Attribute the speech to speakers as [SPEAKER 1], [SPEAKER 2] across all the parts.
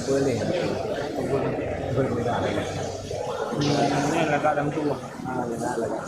[SPEAKER 1] boleh. Boleh dah.
[SPEAKER 2] Ini agak dalam tu.
[SPEAKER 1] Dah lah.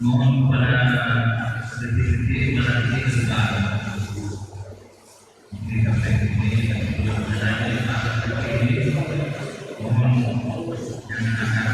[SPEAKER 3] Mohon kepada detik-detik berarti kesempatan di kafe ini yang berada di atas ini, mohon yang akan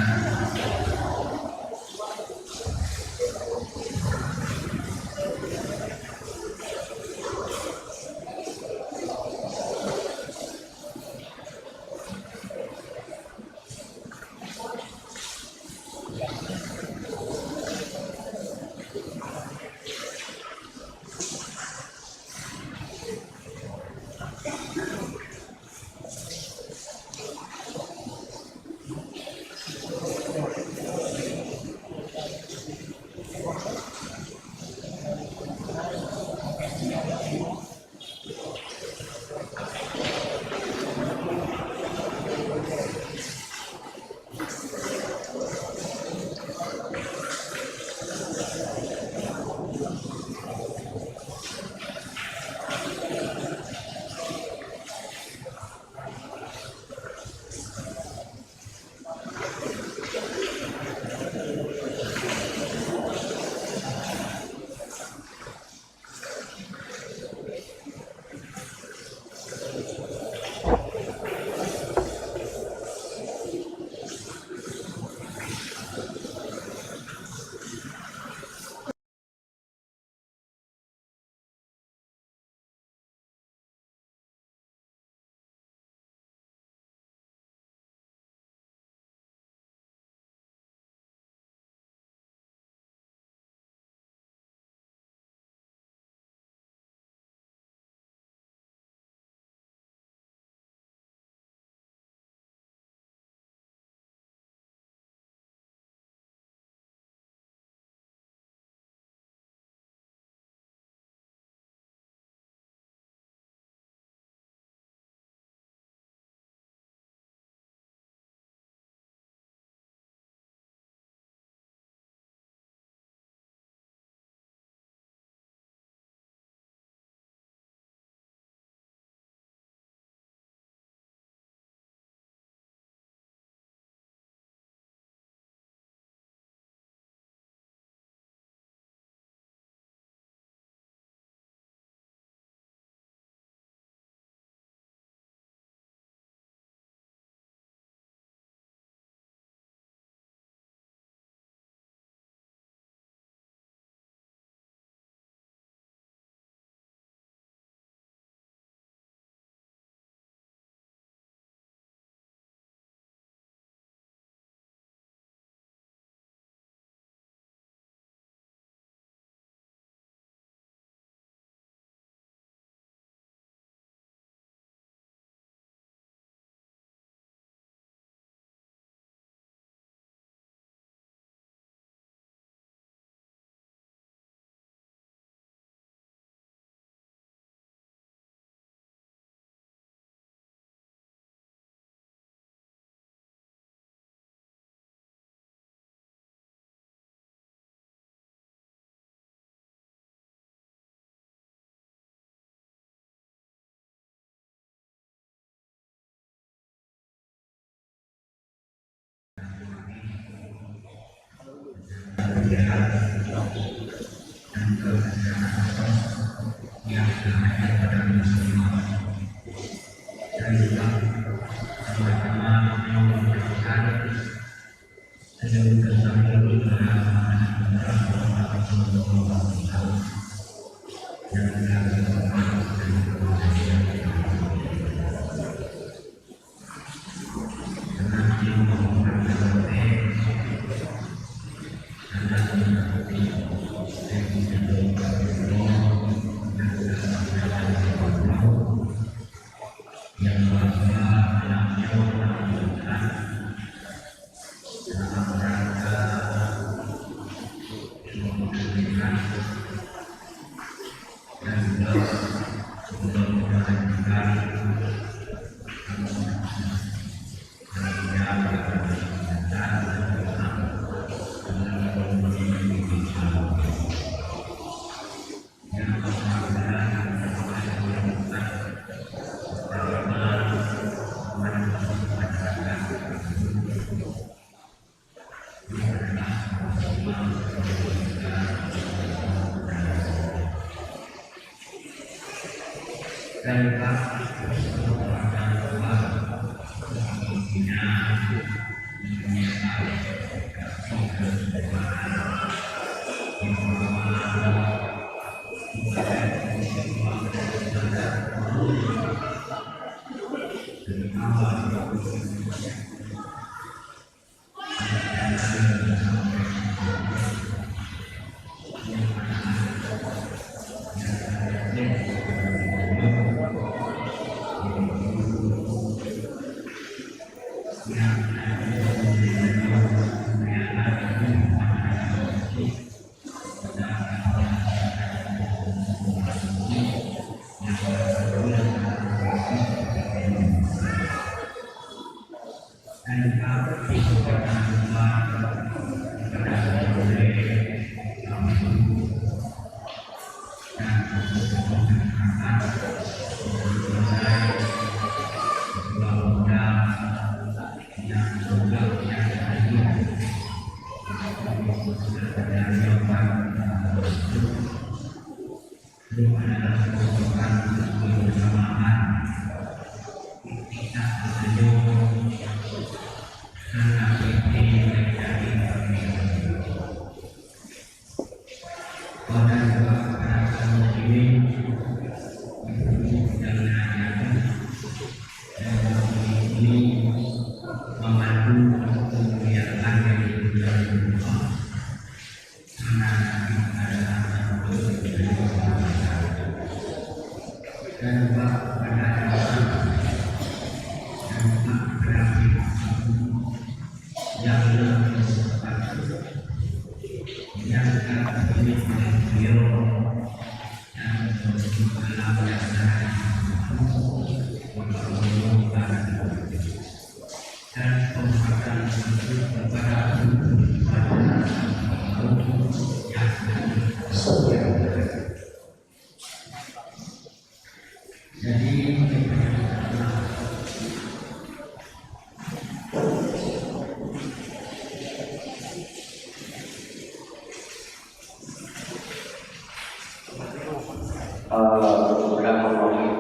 [SPEAKER 4] beberapa momen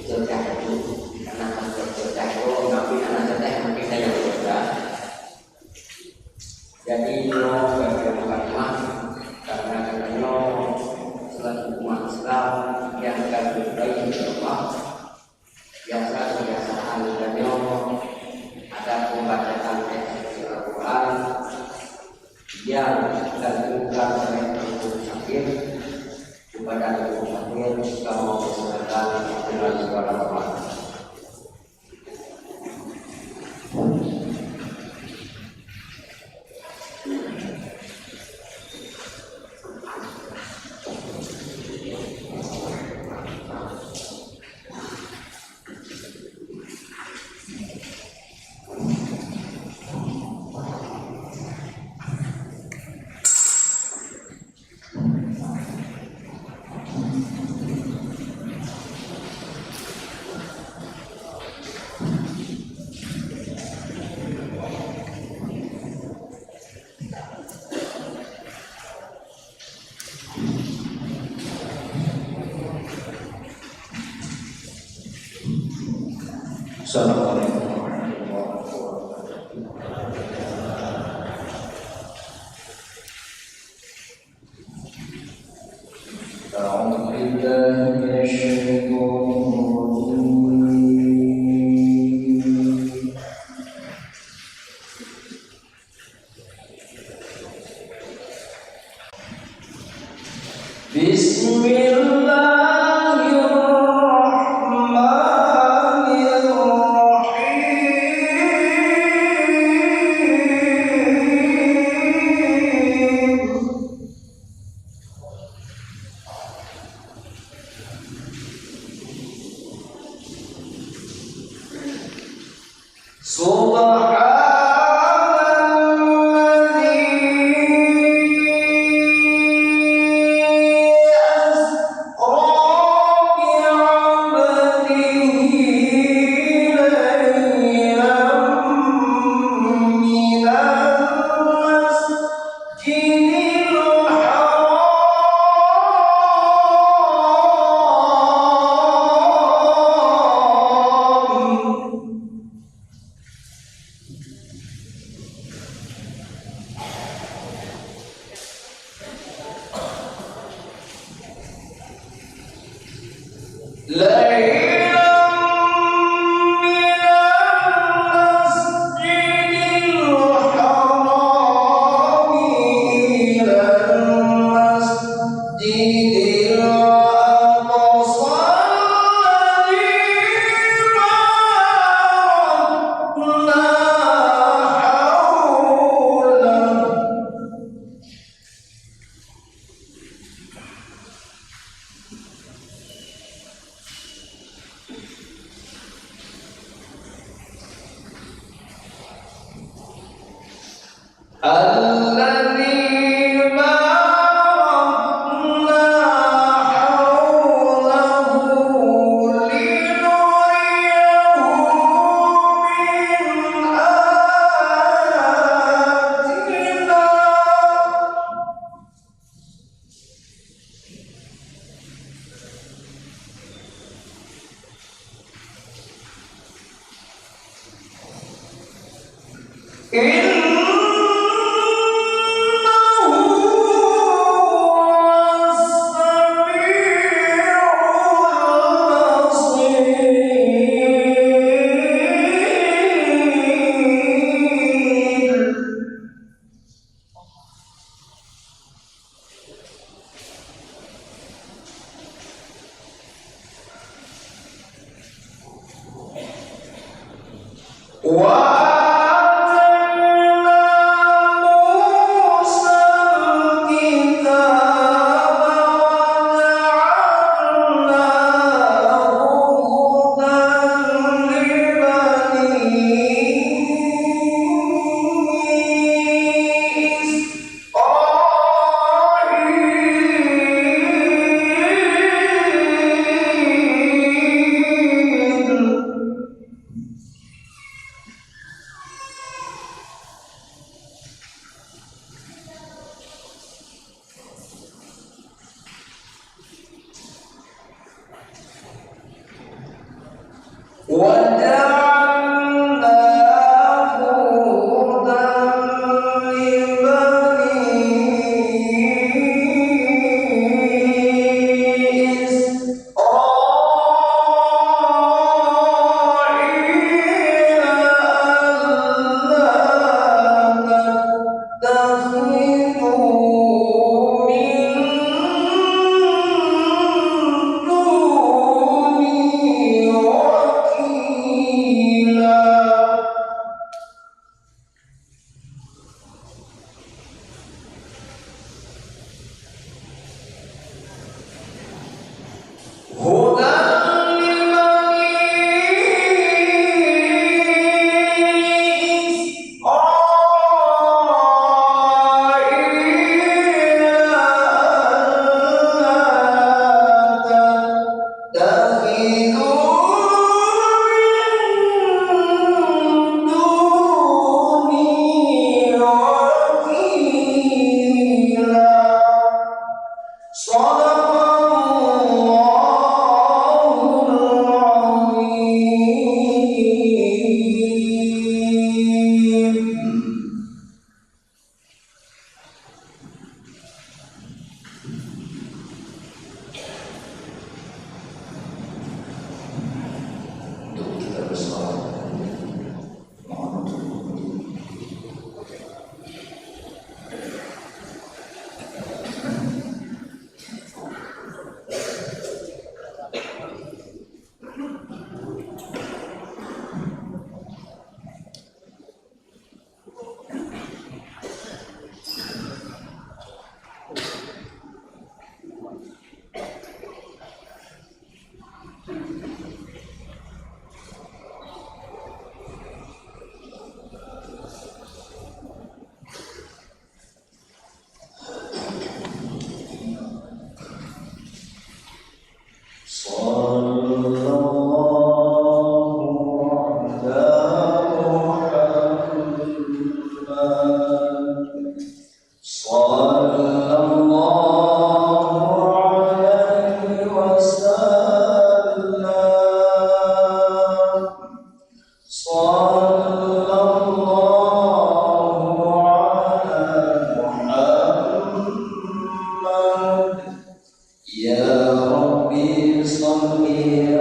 [SPEAKER 4] cerdas itu karena cerdas itu tapi anak cerdas mungkin saya yang cerdas. Jadi no bagaimana karena no selalu umat Islam yang akan berbaik bersama biasa kebiasaan dan ada pembacaan Al-Quran yang dilakukan oleh sakit kepada Tuhan kita mau berserah dengan segala hal. Assalamualaikum warahmatullahi wabarakatuh. A'udzu billahi minasyaitonir rajim. Bismillah.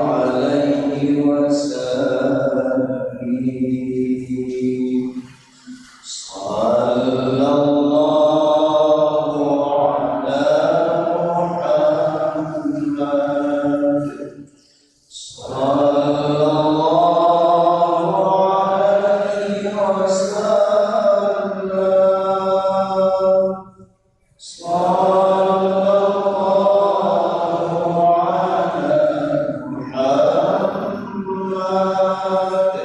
[SPEAKER 4] عليه وسلم صلى الله على محمد صلى الله عليه وسلم صلى الله على محمد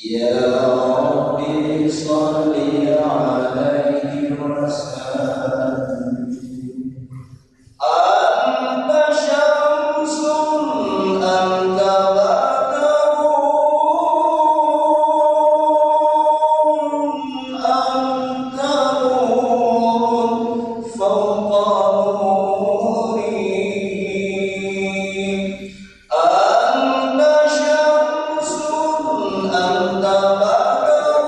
[SPEAKER 4] يا ربي صل عليه وسلم أنت شمس أنت بدر أنت نور فوق نوري أنت شمس أنت بدر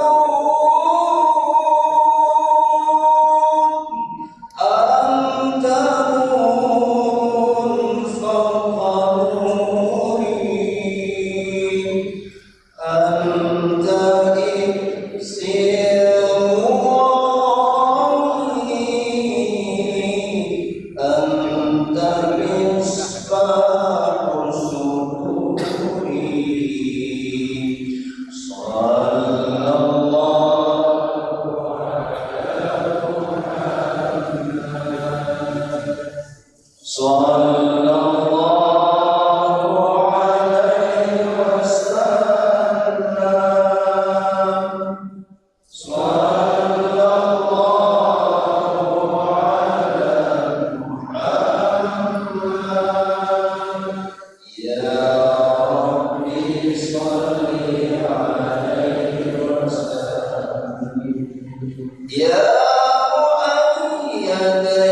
[SPEAKER 4] أنت نور فوق نوري أنت إكسير روحي أنت مصباح سروري صلى الله عليه وسلم صلى الله على محمد يا ربي صل عليه وسلم يا مؤيد يا ممجد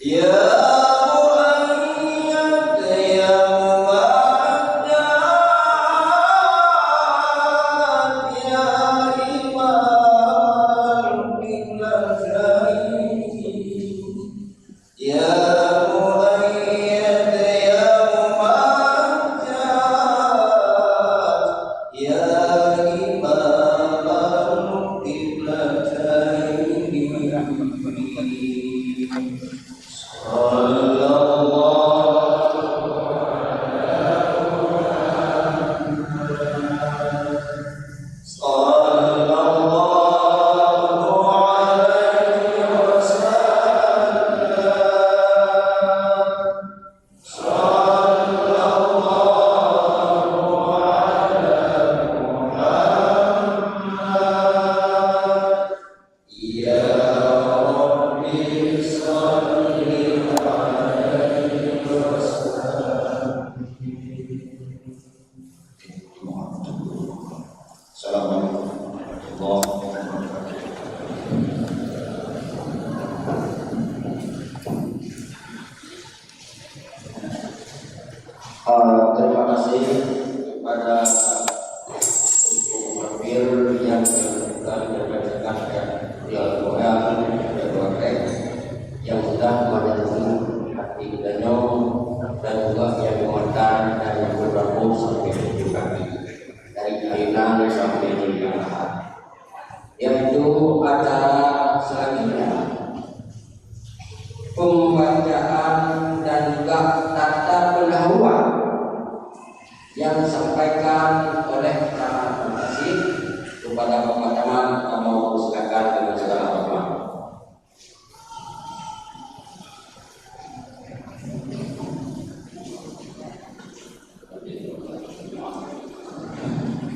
[SPEAKER 4] يا إمام القبلتين يا مؤيد يا ممجد يا إمام القبلتين يا مؤيد يا ممجد يا إمام القبلتين صلى الله عليه وسلم صلى الله على محمد يا ربي صل عليه وسلم Assalamualaikum warahmatullahi wabarakatuh. Terima kasih kepada Muhammad yang telah menyampaikan Al-Quran dan Quran yang sudah menyentuh hati beliau dan juga yang menguatkan dan yang berlaku sampai tujuh kali dari Kalinan sampai Jum'at, yaitu acara selanjutnya pembacaan dan juga tata pendahuluan yang disampaikan oleh para pengasih kepada Bapak Camat. Kamu silakan dengan segala hormat.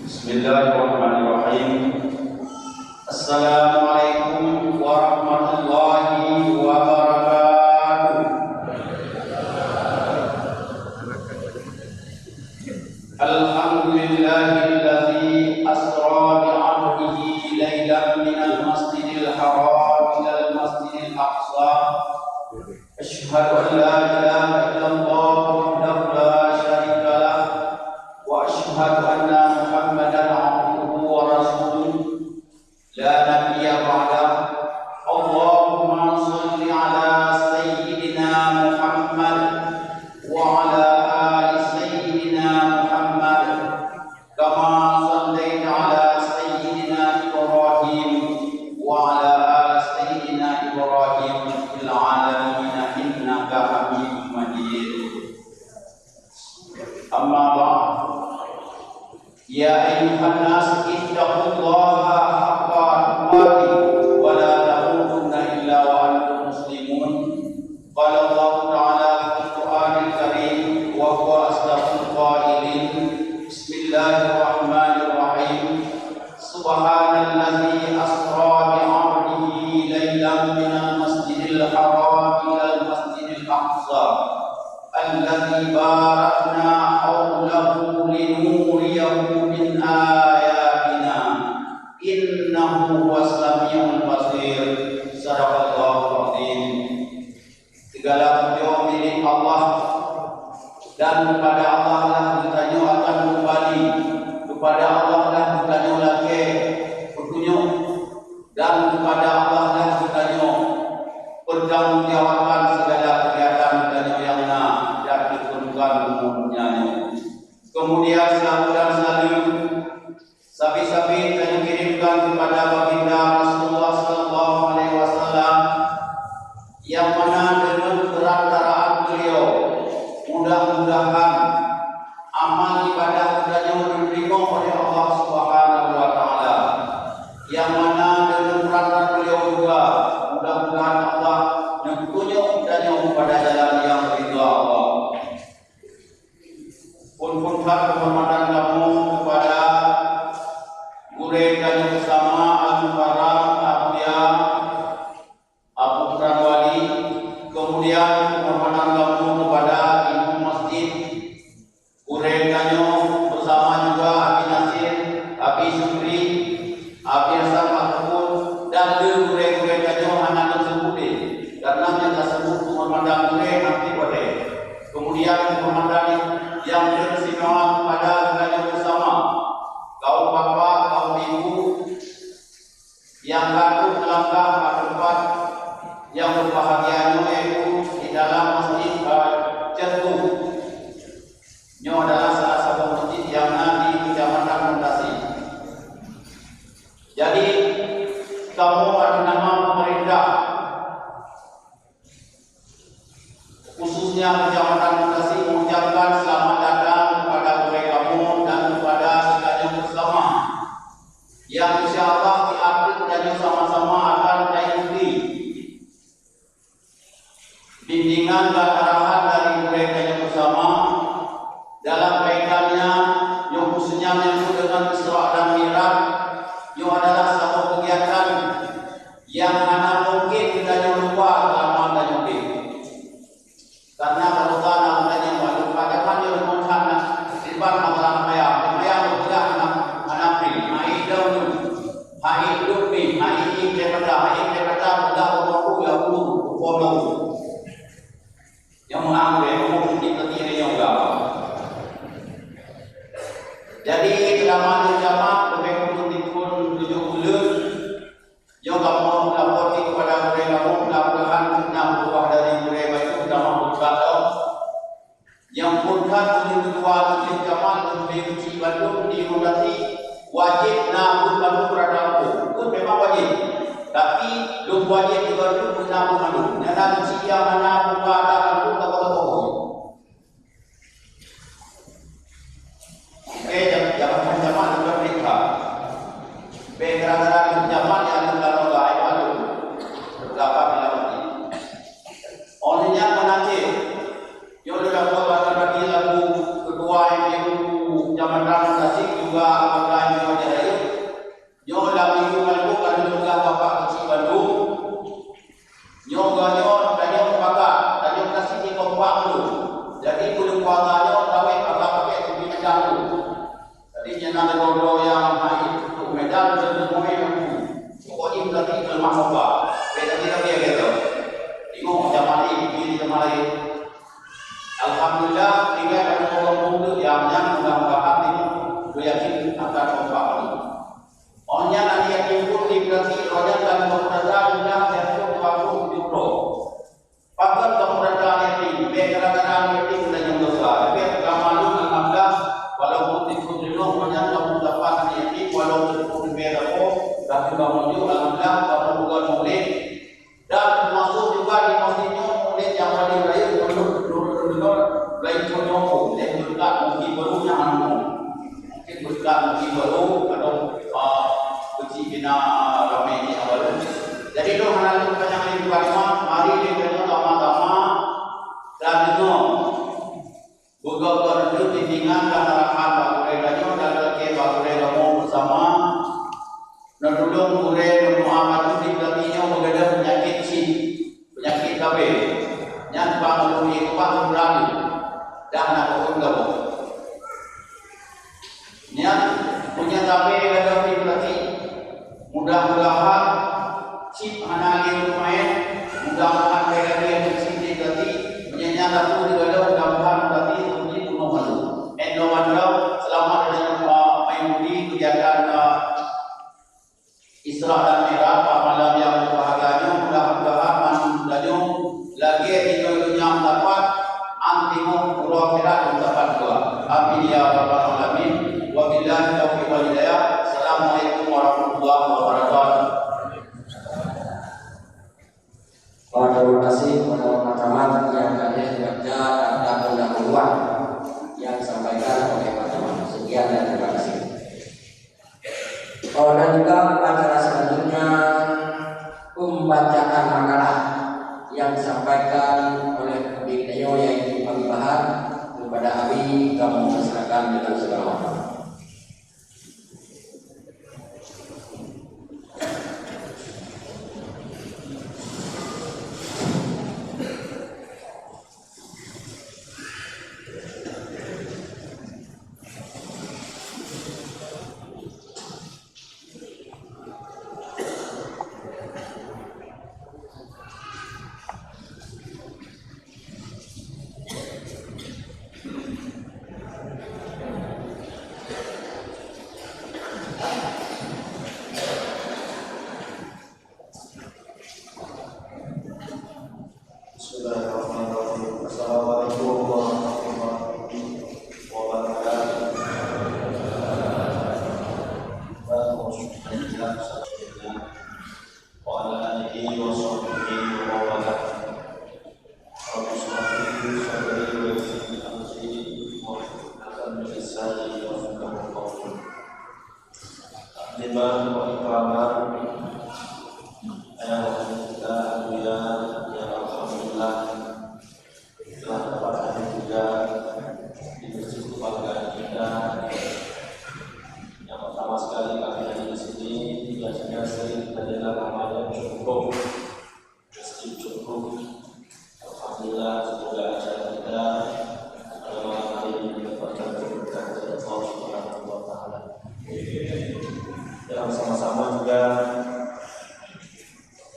[SPEAKER 5] Bismillahirrahmanirrahim. Assalamualaikum warahmatullahi wabarakatuh. Alhamdulillahilladzi asra bi'abdihi laylan minal masjidil haram ilal masjidil aqsa. Asyhadu an la ilaha illallah wahdahu la syarika lah wa asyhadu anna anna Muhammadan abduhu wa rasuluhu la nabiyya ba'dah. Allahumma salli ala sayyidina Muhammad wa ala ali sayyidina Muhammad kama sallaita ala sayyidina Ibrahim wa ala ali sayyidina Ibrahim fil alamin innaka Hamidum Majid. Amma ba'd. Ya ayyuhan nas ittaqullaha haqqa tuqatih wa la tamutunna illa wa antum muslimun. Qala Allah Ta'ala fil Qur'anil Karim wa huwa asdaqul qailin. Bismillahirrahmanirrahim. Subhanallazi asra bi 'abdihi laylan minal masjidil haram ilal masjidil aqsa alladzi barakna hawlahu linuriyahu min ayatina innahu huwas samiul basir. Sadaqallahul azim. Segala puji milik Allah dan kepada Allah lah kita akan kembali, kepada Allah lah kita lagi berkunjung, dan kepada Allah lah kita bertanggungjawabkan segala kegiatan kita yang dan diturunkan umurnya. Kemudian selalu dan selalu sabi-sabi kita kirimkan kepada baginda Rasulullah sallallahu alaihi wasallam yang mana dengan perantaraan beliau mudah-mudahan amal ibadah kita diterima oleh Allah Subhanahu wa taala, yang mana dengan perantaraan beliau juga mudah-mudahan Allah menunjuk kita pada jalan yang ridha Allah. Pun-punkan kehormatan kamu kepada guru dan bersama Abu Farah Abdiya Abu Pranwali, kemudian kehormatan kamu kepada Imam Masjid Urekanyo bersama juga Abi Nasir, Abi Syukri, Abi Hasan Mahmud, dan guru-guru kanyo anak tersebut karena yang tersebut kehormatan guru nanti boleh. Kemudian kehormatan yang beristimewa kepada kanyo bersama kaum bapak, kaum ibu yang kandung melangkah ke tempat yang berbahagia yaitu di dalam masjid Cetu. Ini adalah salah satu masjid yang ada di Kecamatan Mundasi. Jadi kamu atas nama pemerintah khususnya Kecamatan Mundasi mengucapkan selamat datang kepada mereka kamu dan kepada sekalian bersama yang insyaallah di akhir kita sama-sama akan mengikuti bimbingan dan arahan dari mereka yang bersama dalam kaitannya yang khususnya menyangkut dengan Isra dan Mi'raj, yang adalah satu kegiatan yang mana mungkin kita lupa selama dan mungkin. Karena kalau tanah dan yang baru pada kan yang mengatakan sifat masalah ayam bergerak anak pri, hai daun, hai lupi, hai kata sudah berlaku ya puluh yang mengambil umum kita tidak yang berapa. Jadi selama jamaah lebih kurang 7 bulan yang kamu melapor kepada mereka kamu mudah-mudahan kita berubah dari mereka itu sudah berkata yang pulkan oleh kedua muslim jamaah lebih uji Bandung di Mundasi wajib nabung Bandung berada itu memang wajib, tapi belum wajib juga dulu nabung Bandung dan uji yang mana buka ada Bandung tak jabatan jamaah juga mereka gara-gara jamaah yang kalau gak ada berapa dilawati olehnya menanti yang sudah buat bagi lagu kedua yang jabatan Tasik juga apakah yang ada yang lagi Bandung kan juga bapak kecil Bandung yang tanya bapak tanya kasih di kompak dulu jadi belum kuatanya tahu pakai lebih jauh. Jangan ada yang naik untuk medan dan semuanya pokoknya berarti kelemahan apa beda kita gitu tengok zaman ini zaman lain alhamdulillah tinggal ada orang muda yang mudah-mudahan ini yakin akan memahami. Onnya nanti yakin pun diberi roda dan kemudahan yang tertutup waktu diulo. Pakai kemudahan yakin, bekerana yakin dan yang dosa. Tapi kamalu alhamdulillah, walaupun ikut jenuh banyak kemudahan yakin, walaupun ikut berbeda tapi bangun juga alhamdulillah kamu bukan murid dan termasuk juga di masjidnya murid yang paling lain dulu lain penyokong yang berkat mungkin barunya anu mungkin berkat mungkin baru atau uji bina ramai ini awal. Jadi itu hal yang paling pertama mari kita sama-sama dan itu buka berdua tinggal dan arahan bakuredanya dan lagi bakuredamu bersama Nodulung kure Muhammad itu dikatinya mengadap penyakit penyakit KB yang bangun pak berani dan nak pun gabung. Yang punya KB ada dikati mudah-mudahan chip anali lumayan mudah-mudahan mereka yang dikati menyanyat aku digadap mudah-mudahan dikati uji penuh malu. Endomadrou selamat dengan mengikuti kegiatan Isra dan Mi'raj malam yang berbahagia. Mudah-mudahan manusia lagi di dunia mendapat antimu pura akhirat mendapat dua. Amin ya rabbal alamin. Wabillahi taufiq wal hidayah. Assalamualaikum warahmatullahi wabarakatuh.
[SPEAKER 4] Terima kasih kepada teman-teman yang hadir bekerja dan pendahuluan yang disampaikan oleh teman-teman. Sekian dan terima kasih. Dan juga acara selanjutnya pembacaan makalah yang disampaikan oleh beliau yaitu Abi Bahar kepada Abi kami persilakan dengan segala hormat.
[SPEAKER 6] Dan sama-sama juga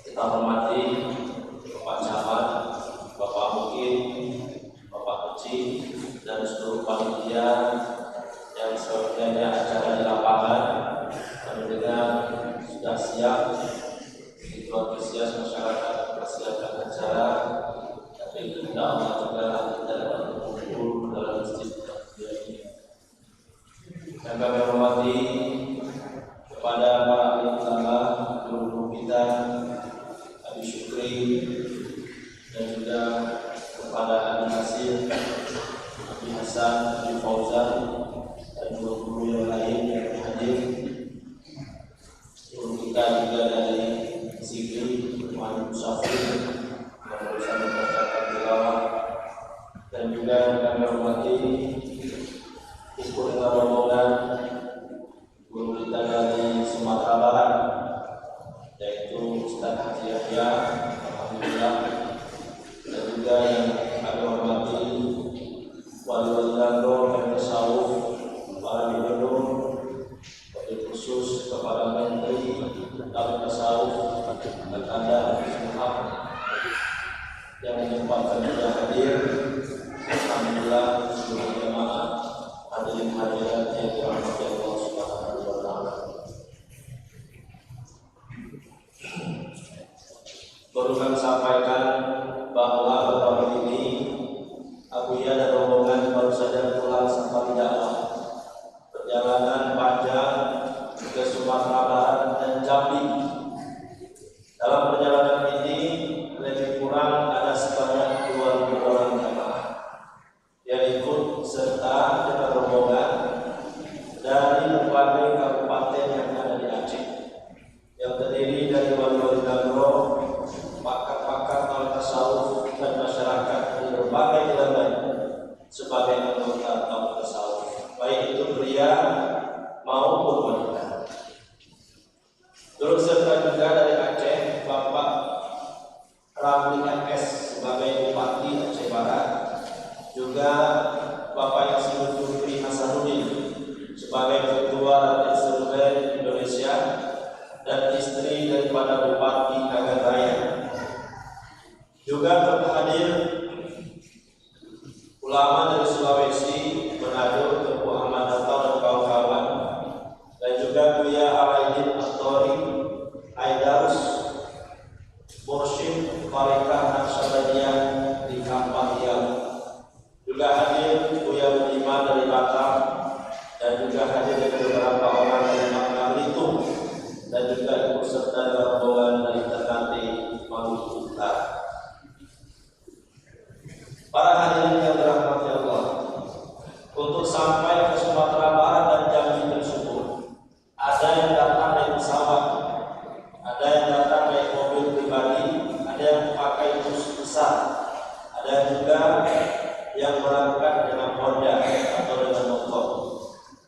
[SPEAKER 6] kita hormati Bapak Camat, Bapak Mukil, Bapak Kecil, dan seluruh panitia yang sebenarnya acara di lapangan. Kami dengar sudah siap, begitu antusias masyarakat mempersiapkan acara. Tapi kita Allah juga kita dapat berkumpul dalam masjid ini. Dan kami hormati kepada para ulama, guru kita, Abi Syukri, dan juga kepada Abi Hasim, Abi Hasan, Abi Fauzan, dan guru-guru yang lain yang hadir. Guru kita juga dari Zikri, Muhammad Musafir, yang berusaha membacakan tilawah, dan juga kami hormati Hizbul Ramadan, guru kita dari Sumatera Barat, yaitu Ustaz Haji Yahya, alhamdulillah, dan juga yang kami hormati wali-wali landor dan tasawuf, para gubernur, wabil khusus kepada menteri dan tasawuf dan Anda Suhab yang menyempatkan juga hadir. Alhamdulillah seluruh jemaah hadirin hadirat yang dirahmati Allah. kami sampaikan bahwa baru ini Abuya dan rombongan baru saja pulang safari dakwah perjalanan panjang ke Sumatera Barat dan Jambi. Dalam perjalanan ini lebih kurang ada sebanyak 2.000 orang jamaah yang ikut serta dengan rombongan dari berbagai kabupaten yang ada di Aceh, yang terdiri dari wali-wali Gambro, pakar-pakar ahli tasawuf dan masyarakat dari berbagai elemen sebagai anggota ahli tasawuf, baik itu pria maupun wanita. Turut serta juga dari Aceh Bapak Ramli MS sebagai Bupati Aceh Barat, juga Bapak Yasin Fikri Hasanuddin sebagai Ketua Rakyat Survei Indonesia dan istri daripada Bupati Nagan Raya. Juga terhadir ulama dari Sulawesi, Manado, Teguh Ahmad Datau dan kawan-kawan, dan juga Buya Alaidin Astori, Aidarus, Mursyid, Tarekat Naqsyabandiyah di Kampang Riau. Juga hadir Buya Budiman dari Batam, dan juga hadir dari beberapa orang dari Makna Belitung, dan juga ikut serta rombongan dari Ternate, Maluku Utara. Para hadirin yang dirahmati Allah, untuk sampai ke Sumatera Barat dan Jambi tersebut, ada yang datang naik pesawat, ada yang datang naik mobil pribadi, ada yang pakai bus besar, ada juga yang berangkat dengan Honda atau dengan motor,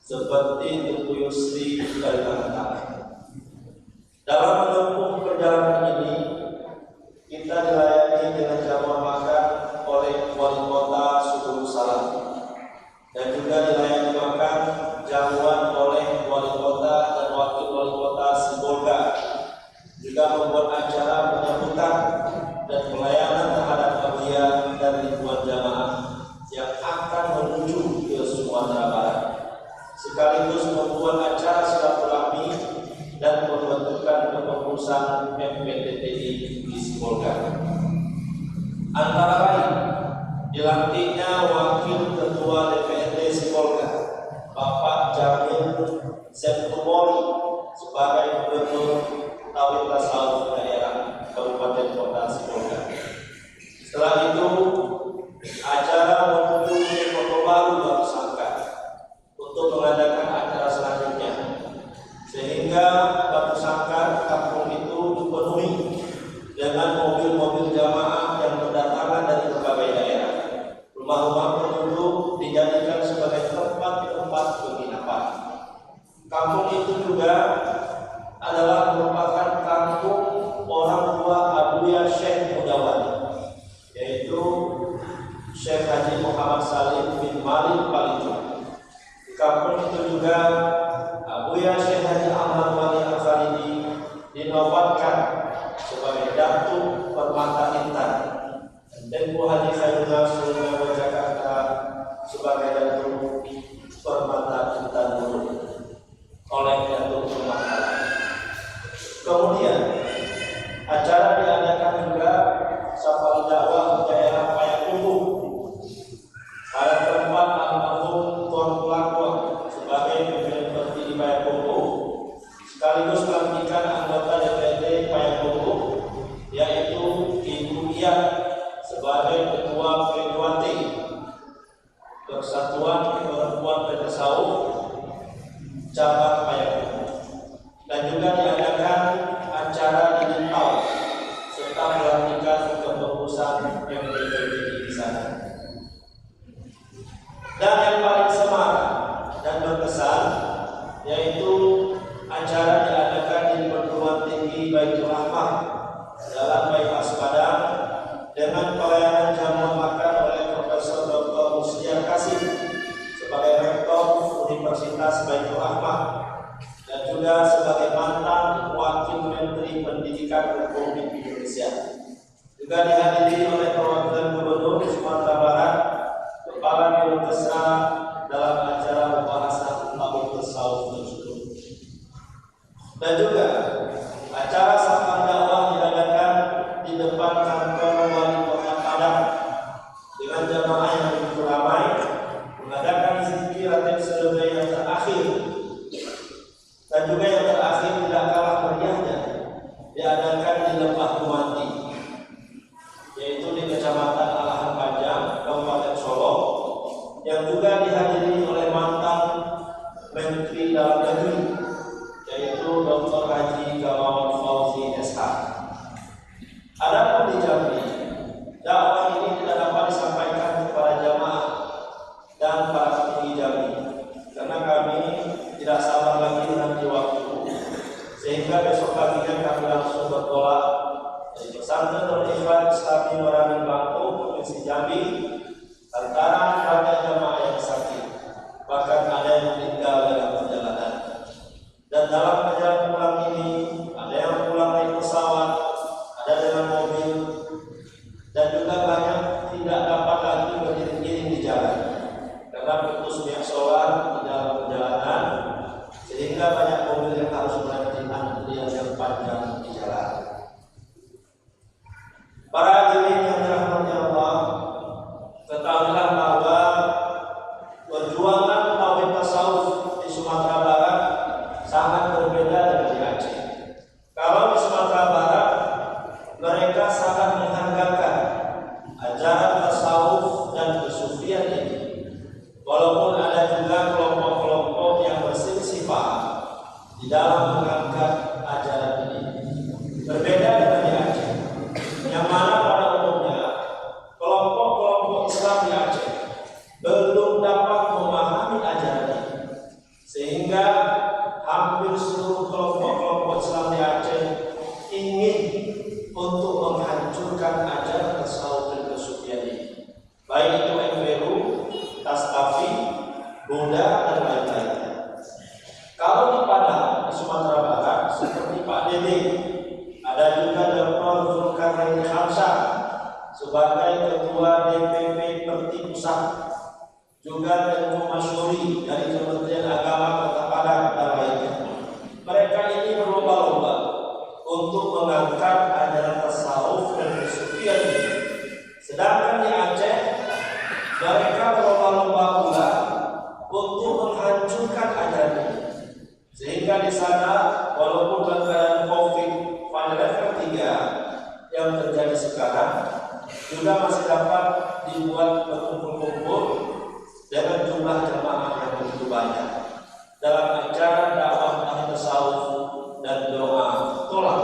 [SPEAKER 6] seperti Tuku Yusri dari Tangerang. Dalam menempuh perjalanan ini, kita dilayani dengan jamuan makan oleh wali kota Subulu Salam, dan juga dilayani makan jamuan oleh wali kota dan wakil wali kota Sibolga, juga membuat acara penyambutan dan pelayanan terhadap Abuya dan ribuan jamaah yang akan menuju ke Sumatera Barat, sekaligus membuat acara silaturahmi dan pembentukan kepengurusan MPTTI di Sibolga. Antara lain, dilantiknya Wakil Ketua DPRD Sibolga, Bapak Jamil Septumori sebagai Gubernur Tauhid Tasawuf Daerah Kabupaten Kota Sibolga. Setelah itu, acara menuju ke Kota Baru Batu Sangkar untuk mengadakan acara selanjutnya, sehingga Batu Sangkar kampung itu dipenuhi dengan mobil-mobil jamaah yang berdatangan dari berbagai daerah. Rumah-rumah penduduk dijadikan sebagai tempat-tempat penginapan. Kampung itu juga adalah merupakan kampung orang tua Abuya Syekh Mudawwari, yaitu Syekh Haji Muhammad Salim bin Malik Palijo. Di kampung itu juga Abuya Syekh Haji Ahmad Wali Al-Khalidi dinobatkan sebagai Datuk Permata Intan, dan Bu Haji Khairullah Sulaiman Jakarta sebagai Datuk Permata Intan Dulu oleh Datuk Permata. Kemudian acara diadakan juga safari dakwah daerah Payakumbuh pada tempat almarhum Tuan Pelakwa sebagai pimpinan tertinggi Payakumbuh, sekaligus pelantikan anggota DPRD Payakumbuh, yaitu Ibu Iya sebagai Ketua P2T Persatuan Perempuan Bertasawuf cabang Payakumbuh, dan juga diadakan acara di Lintau serta pelantikan kepengurusan MPTTI di sana. Dan yang paling semarak dan berkesan yaitu acara diadakan di Perguruan Tinggi Baitul Rahmah Jalan Bypass Padang dengan pelayanan jamuan makan oleh Profesor Dr. Musliar Kasim sebagai Rektor Universitas Baitul Rahmah dan juga sebagai mantan Wakil Menteri Pendidikan Republik Indonesia. Juga dihadiri oleh perwakilan Gubernur Sumatera Barat, Kepala Biro Desa dalam acara pembahasan tauhid tasawuf tersebut. Dan juga acara safari dakwah diadakan di depan Dan juga yang terakhir tidak kalah meriahnya diadakan di Lembah Dumati, yaitu di Kecamatan Alahan Panjang, Kabupaten Solo, yang juga dihadiri oleh mantan Menteri Dalam Negeri, yaitu Dr. Haji Gamawan Fauzi SH. Adapun di Jambi, dakwah ini tidak dapat disampaikan kepada jamaah dan para petinggi Jambi, karena kami tidak sabar lagi menanti waktu, sehingga besok paginya kami langsung bertolak dari pesantren Darul Ikhwan Islami Merangin Bangku, Provinsi Jambi, lantaran banyak jamaah yang sakit, bahkan ada yang meninggal dalam perjalanan. Dan dalam perjalanan pulang ini, ada yang pulang naik pesawat, ada dengan mobil, dan juga banyak tidak dapat lagi beriring di jalan karena putus minyak solar di dalam perjalanan, sehingga banyak mobil yang harus berhenti antrian yang panjang di jalan. Para hadirin yang dirahmati Allah, ketahuilah bahwa perjuangan tauhid tasawuf di Sumatera Barat sangat berbeda dengan di Aceh. Kalau di Sumatera Barat mereka sangat menghargakan ajaran tasawuf dan kesufian ini, walaupun ada juga kelompok-kelompok yang berselisih paham di dalam mengangkat ajaran ini. Berbeda dengan di Aceh, yang mana pada umumnya kelompok-kelompok Islam di Aceh belum dapat memahami ajaran ini, sehingga hampir seluruh kelompok-kelompok Islam di Aceh ingin untuk menghancurkan ajaran tasawuf dan kesufian ini, baik itu Enveru, Tastafi, Buddha, dan lain-lain. Kalau di Padang, di Sumatera Barat, seperti Pak Dede, ada juga Dr. Zulkarnain Hamzah sebagai Ketua DPP Perti Pusat, juga Tengku Masyuri dari Kementerian Agama Kota Padang, dan lainnya. Mereka ini berlomba-lomba untuk mengangkat ajaran tasawuf dan kesufian ini. Sedangkan di Aceh, mereka berlomba-lomba pula untuk menghancurkan ajaran ini. Sehingga di sana, walaupun dalam keadaan COVID pada level 3 yang terjadi sekarang, juga masih dapat dibuat berkumpul-kumpul dengan jumlah jamaah yang begitu banyak dalam acara dakwah ahli tasawuf dan doa tolak.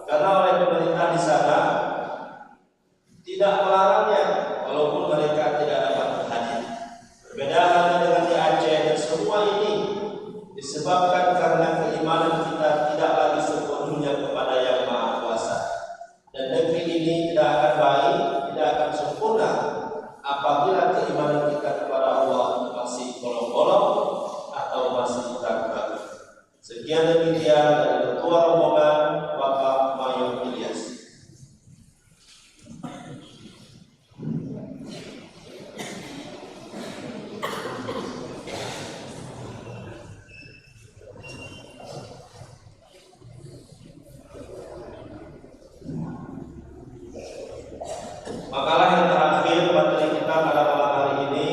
[SPEAKER 6] Karena oleh pemerintah di sana tidak melarangnya, walaupun mereka tidak dapat hadir. Berbeda halnya dengan di Aceh, dan semua ini disebabkan karena keimanan kita tidak lagi sepenuhnya kepada Yang Maha Kuasa. Dan negeri ini tidak akan baik, tidak akan sempurna apabila keimanan kita kepada Allah masih bolong-bolong atau masih ragu-ragu. Sekian demikian dari Ketua Rombongan Bapak Mayor Ilyas. Makalah yang terakhir materi kita pada malam hari ini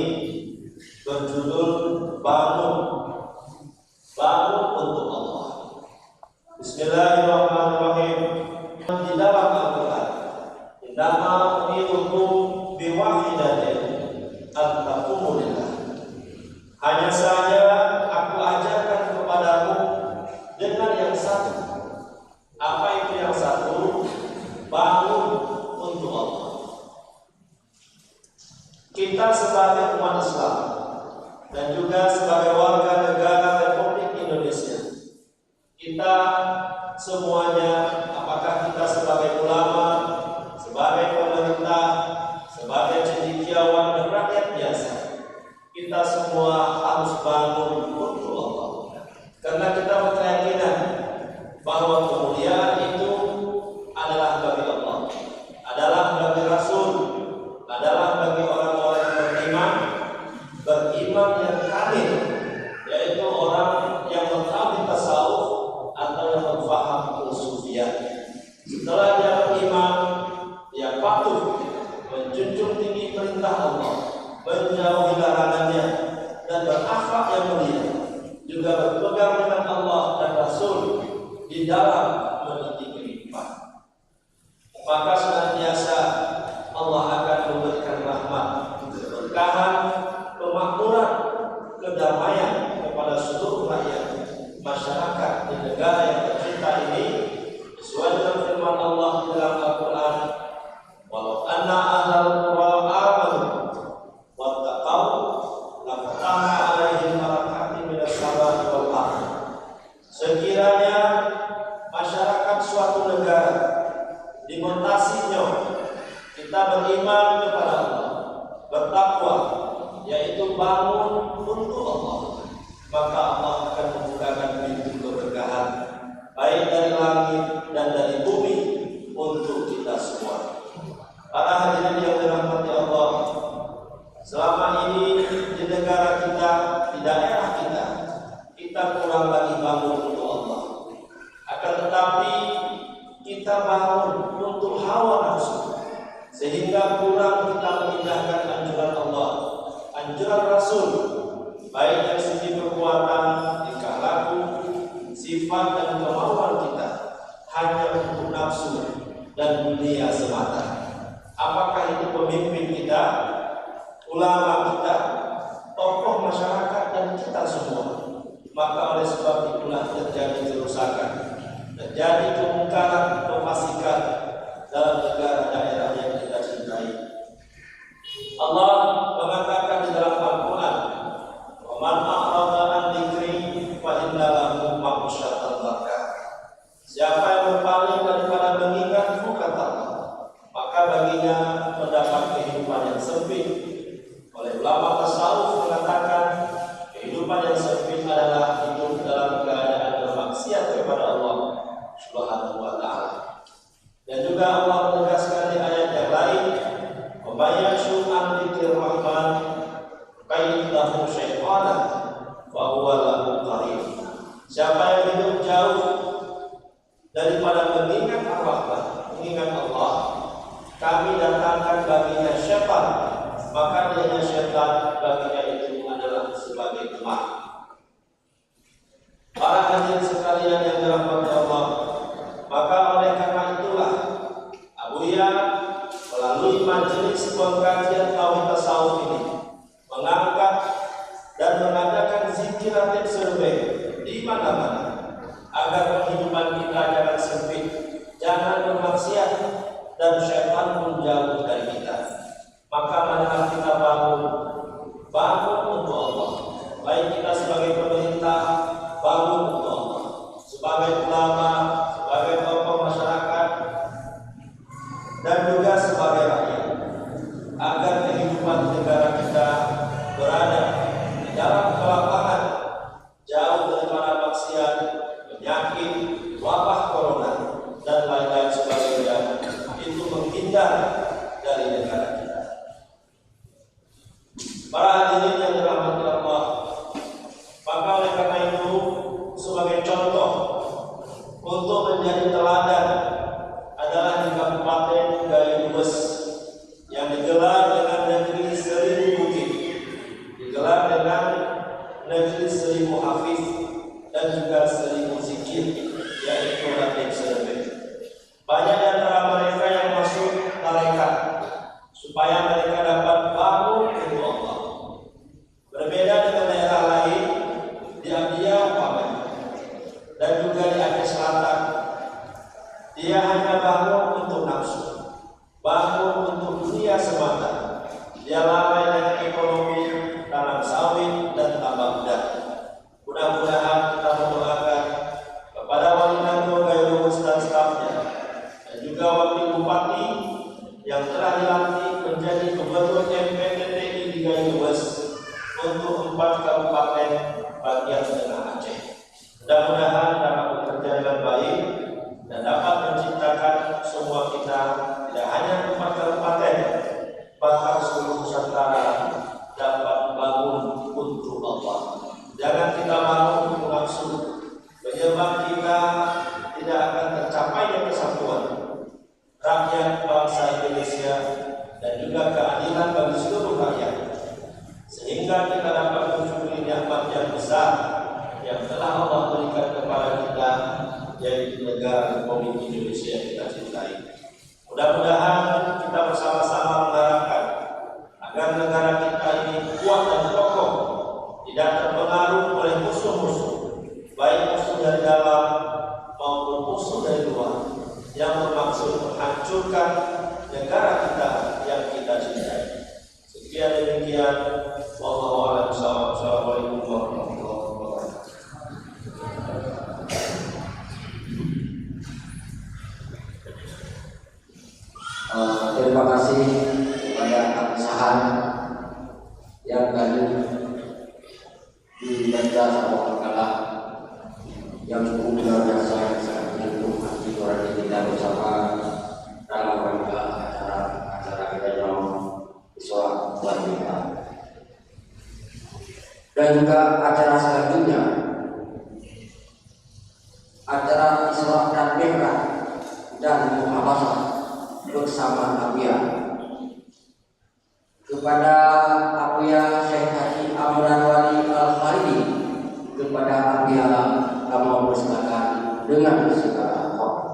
[SPEAKER 6] berjudul Bangun untuk Allah. Bismillahirrahmanirrahim. Di dalam Al-Quran, indama umirukum biwahidatin at-taqumulillah. Hanya saja aku ajarkan kepadamu dengan yang satu. Apa itu yang satu? Bangun untuk Allah. Kita sebagai umat Islam dan juga sebagai warga negara Republik Indonesia, kita semuanya, apakah kita sebagai ulama, sebagai pemerintah, sebagai cendekiawan dan rakyat biasa, kita semua harus bangun untuk Allah. Karena kita berkeyakinan bahwa kemuliaan itu adalah bagi Allah, adalah bagi Rasul, adalah bagi orang-orang yang beriman yang kamil, yaitu orang yang mengetahui tasawuf atau yang berfaham kesufian. Setelah dia di dalam meniti kehidupan. Maka senantiasa Allah akan memberikan rahmat, keberkahan, kemakmuran, kedamaian kepada seluruh rakyat masyarakat di negara yang tercinta ini, sesuai dengan firman Allah di dalam Al-Quran, walau anna ahlal qura amanu wattaqau lafatahna alaihim barakatin minas samai wal ardh. Sekiranya masyarakat suatu negara dimutasinya kita beriman kepada Allah, bertakwa, yaitu bangun untuk Allah, maka Allah akan membukakan pintu keberkahan baik dari langit dan dari bumi untuk kita semua. Para hadirin yang dirahmati Allah, selama ini di negara kita, di daerah kita kurang lagi bangun untuk Allah. Akan tetapi kita bangun untuk hawa nafsu, sehingga kurang kita mengindahkan anjuran Allah, anjuran Rasul, baik dari segi perbuatan, tingkah laku, sifat dan kemauan kita hanya untuk nafsu dan dunia semata. Apakah itu pemimpin kita, ulama kita, tokoh masyarakat dan kita semua? Maka oleh sebab itulah terjadi kerusakan, terjadi kemungkaran, kefasikan dalam negara daerah yang kita cintai. Allah mengatakan di dalam Al-Quran, "Wa man a'rada an dzikri fa inna lahu ma'syatan dhanka." Siapa yang berpaling daripada mengingatku, kata Allah, maka baginya mendapat kehidupan yang sempit. Oleh ulama tasawuf mengatakan kehidupan yang sempit adalah hidup dalam keadaan bermaksiat kepada Allah Subhanahu wa ta'ala. Dan juga Allah menegaskan di ayat yang lain, "Wabayyashu an dzikrir rahman kaidahu syaitana wa huwa lahu qarin." Siapa yang hidup jauh daripada mengingat Ar-Rahman, mengingat Allah, kami datangkan baginya syaitan, maka dianya syaitan baginya itu adalah sebagai teman. Para hadirin sekalian yang dirahmati Allah, maka oleh karena itulah Abuya melalui majelis pengkajian tauhid tasawuf ini mengangkat dan mengadakan zikir ratib survei di mana-mana agar kehidupan kita jangan sempit, jangan bermaksiat, dan syaitan pun jauh dari kita. Maka marilah kita bangun untuk Allah. Baik kita sebagai pemerintah, bangun untuk Allah. Sebagai ulama, sebagai tokoh masyarakat, dan juga sebagai rakyat, agar kehidupan negara kita berada di dalam kelapangan, jauh daripada maksiat, penyakit, wabah corona, dan lain-lain sebagainya. Itu menghindar dari negara kita. Para hadirin yang dirahmati Allah, maka oleh karena itu sebagai contoh untuk menjadi teladan adalah di Kabupaten Gayo yang digelar dengan negeri 1000 bukit, digelar dengan negeri 1000 hafiz, dan juga 1000 zikir, yaitu ratib survei. Banyak di antara mereka yang masuk tarekat supaya mereka dapat bangun untuk Allah. Berbeda dengan daerah lain di Abia umpamanya, dan juga di Aceh Selatan, dia hanya bangun untuk nafsu, bangun untuk dunia semata. Dia lalai dengan ekonomi, tanam sawit, dan tambang udang. Mudah-mudahan kita mendoakan kepada Wali Nando Gayo dan stafnya, dan juga wakil bupati yang telah dilantik menjadi kebetulan MPTI di Gayo untuk 4 kabupaten bagian tengah Aceh. Mudah-mudahan dapat bekerja dengan baik dan dapat menciptakan semua kita, tidak hanya 4 kabupaten, bahkan seluruh Nusantara dapat bangun untuk Allah. Jangan kita bangun untuk nafsu, penyebab kita tidak akan tercapainya kesatuan rakyat bangsa Indonesia dan juga keadilan bagi seluruh rakyat, sehingga kita dapat mensyukuri nikmat yang besar yang telah Allah berikan kepada kita, menjadi negara Republik Indonesia yang kita cintai. Mudah-mudahan kita bersama-sama mengharapkan agar negara kita ini kuat dan kokoh, tidak terpengaruh oleh musuh-musuh, baik musuh dari dalam maupun musuh dari luar yang bermaksud menghancurkan negara kita yang kita cintai. Sekian demikian, wallahu a'lam bishawab. Assalamualaikum warahmatullahi wabarakatuh.
[SPEAKER 4] Terima kasih kepada keabsahan yang tadi dibaca sama kalah yang cukup luar biasa, yang sangat menyentuh hati nurani kita bersama dalam rangka acara kita yang Iswa Wanita. Dan juga acara selanjutnya, acara Isra dan Mi'raj dan muhabasah bersama Abuya. Kepada Abuya Syekh Haji Amran Wali Al-Khalidi, kepada Abuya kami mempersilakan dengan segala hormat.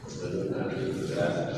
[SPEAKER 3] Sebelum nanti kita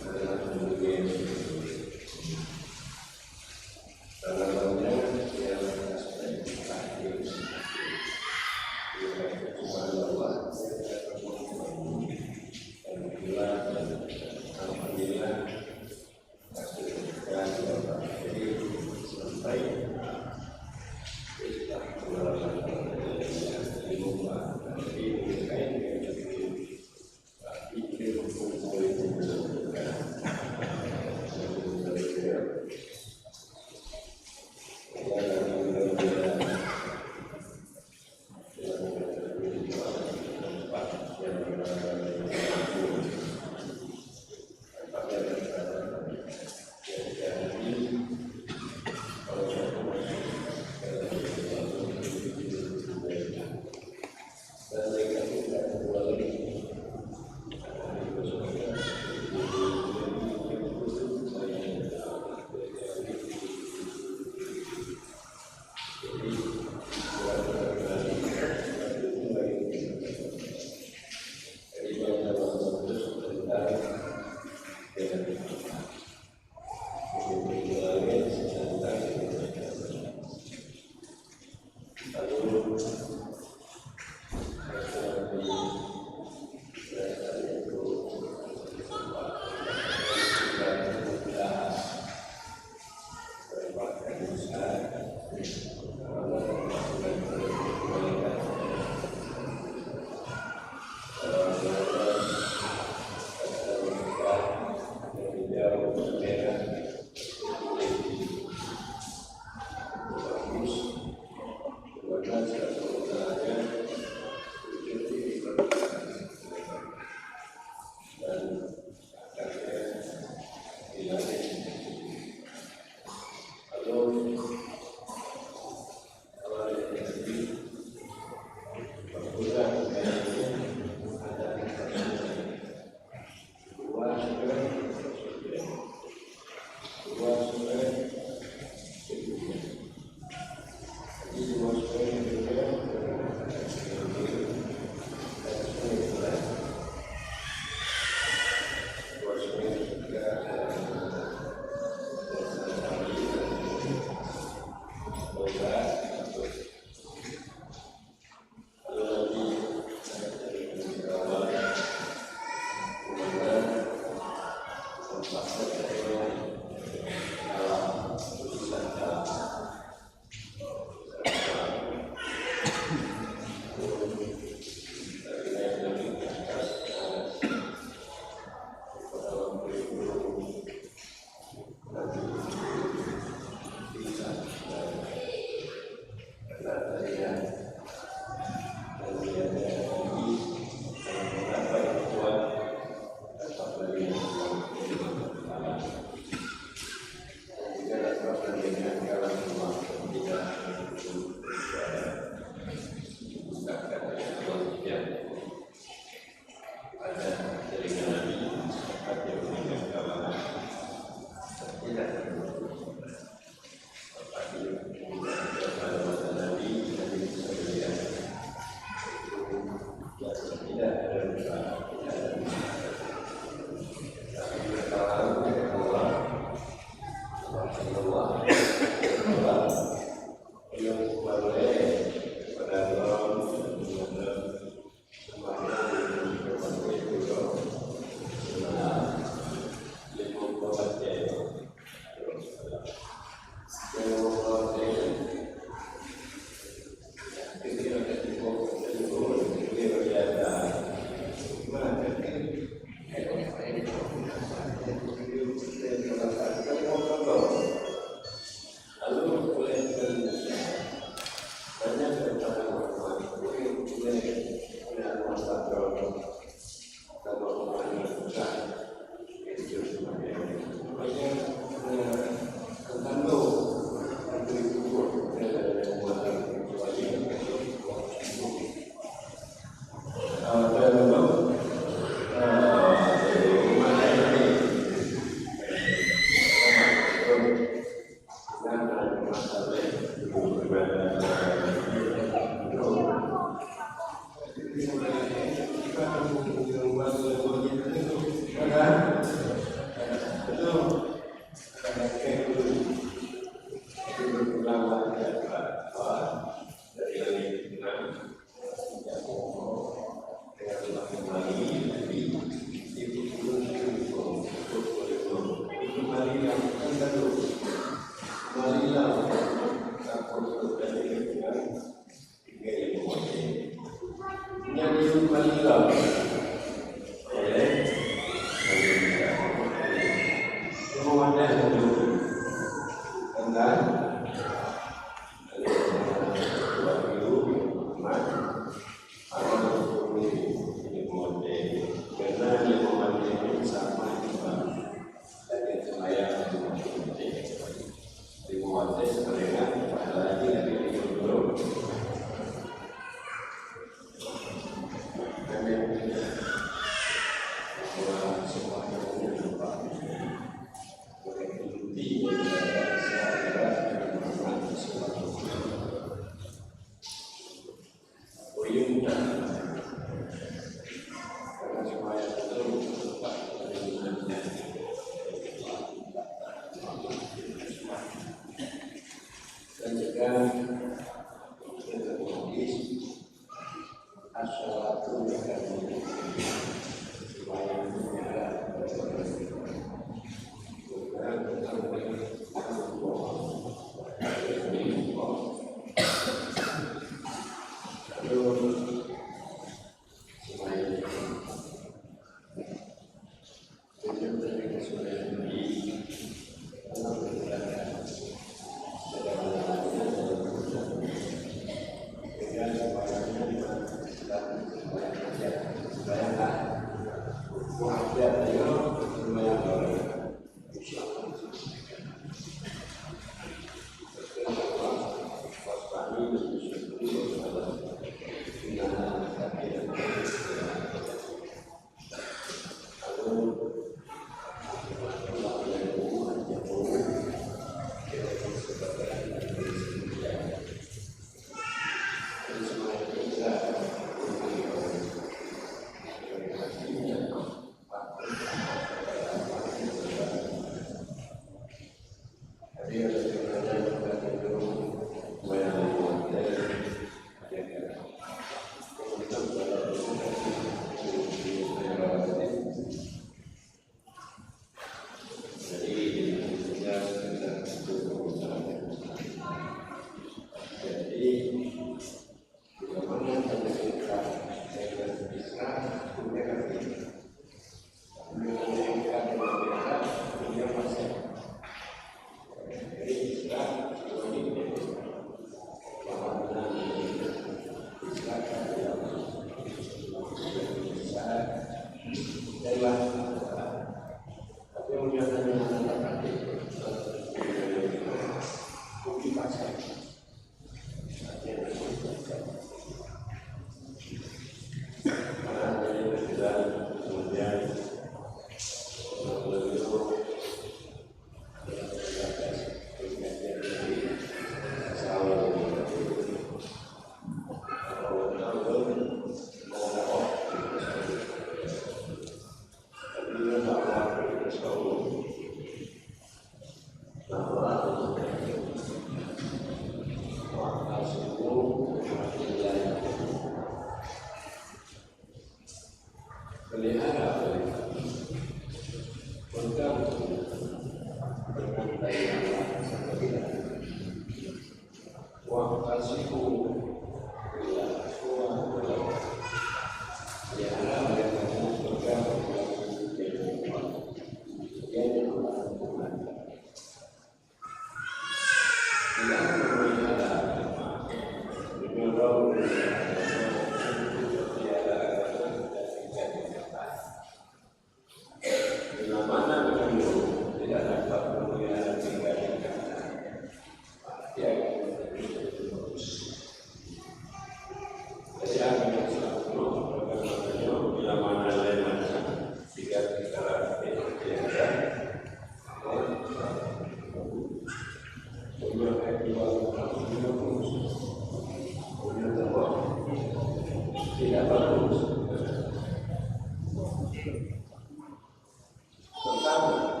[SPEAKER 5] Pertama,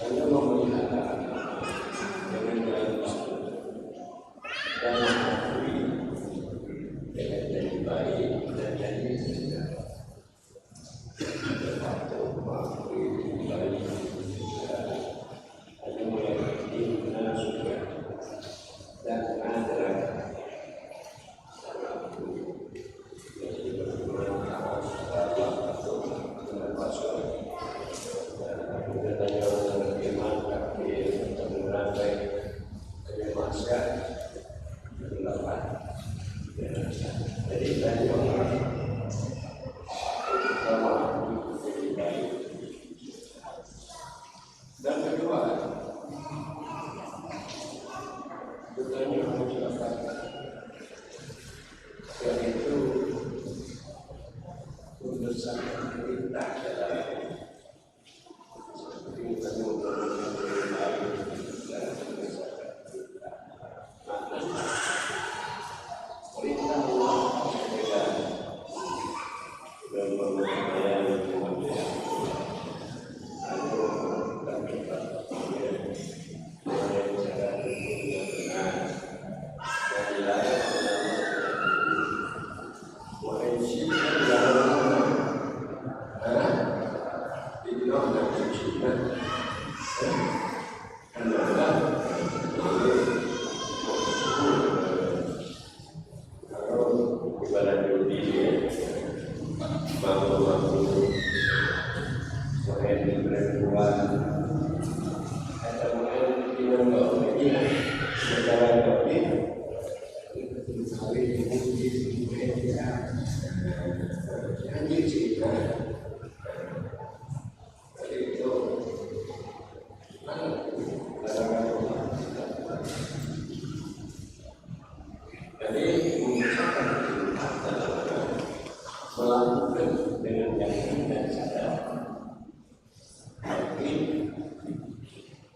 [SPEAKER 5] hanya memelihara dengan jalan
[SPEAKER 4] dan mengakui dengan jadi baik dan jadi sehat. Waktu mengakui baik ada mengerti benar suka dan ada jadi bermanfaat atau bermanfaat dan tanya orang beriman tapi benar baik kemanusiaan berlapan. Jadi tadi orang pertama jadi baik dan kedua bertanya masyarakat yaitu membersama perintah dalam seperti tadi perintah Allah dan mempercayai melakukan dengan yakin dan sadar. Tapi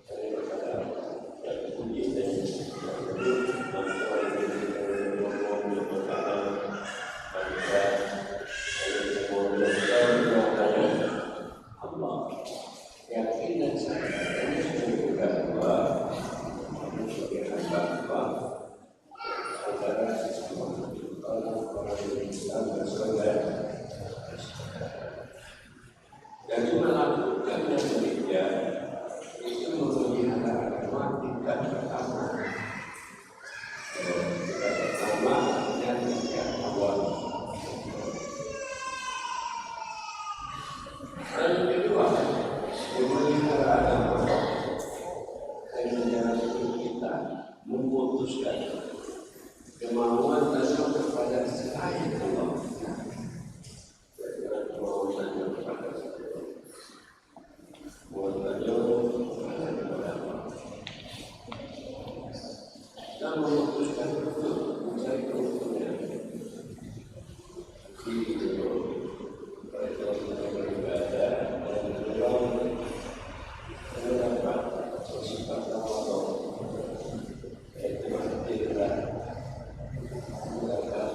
[SPEAKER 4] saya berkata dan puji dan Allah yakin dan sadar ini juga bahwa sebagai hamba Allah saudara sesama orang Islam bersaudara dan melakukan yang demikian itu memelihara agama tingkat pertama dan tingkat awal. Dan kedua memelihara agama dengan cara kita memutuskan kemauan dan kepada selain Allah. Dan memutuskan betul mencari keuntungan di mereka beribadah dan mendapat sifat Allah yaitu tidak mendapat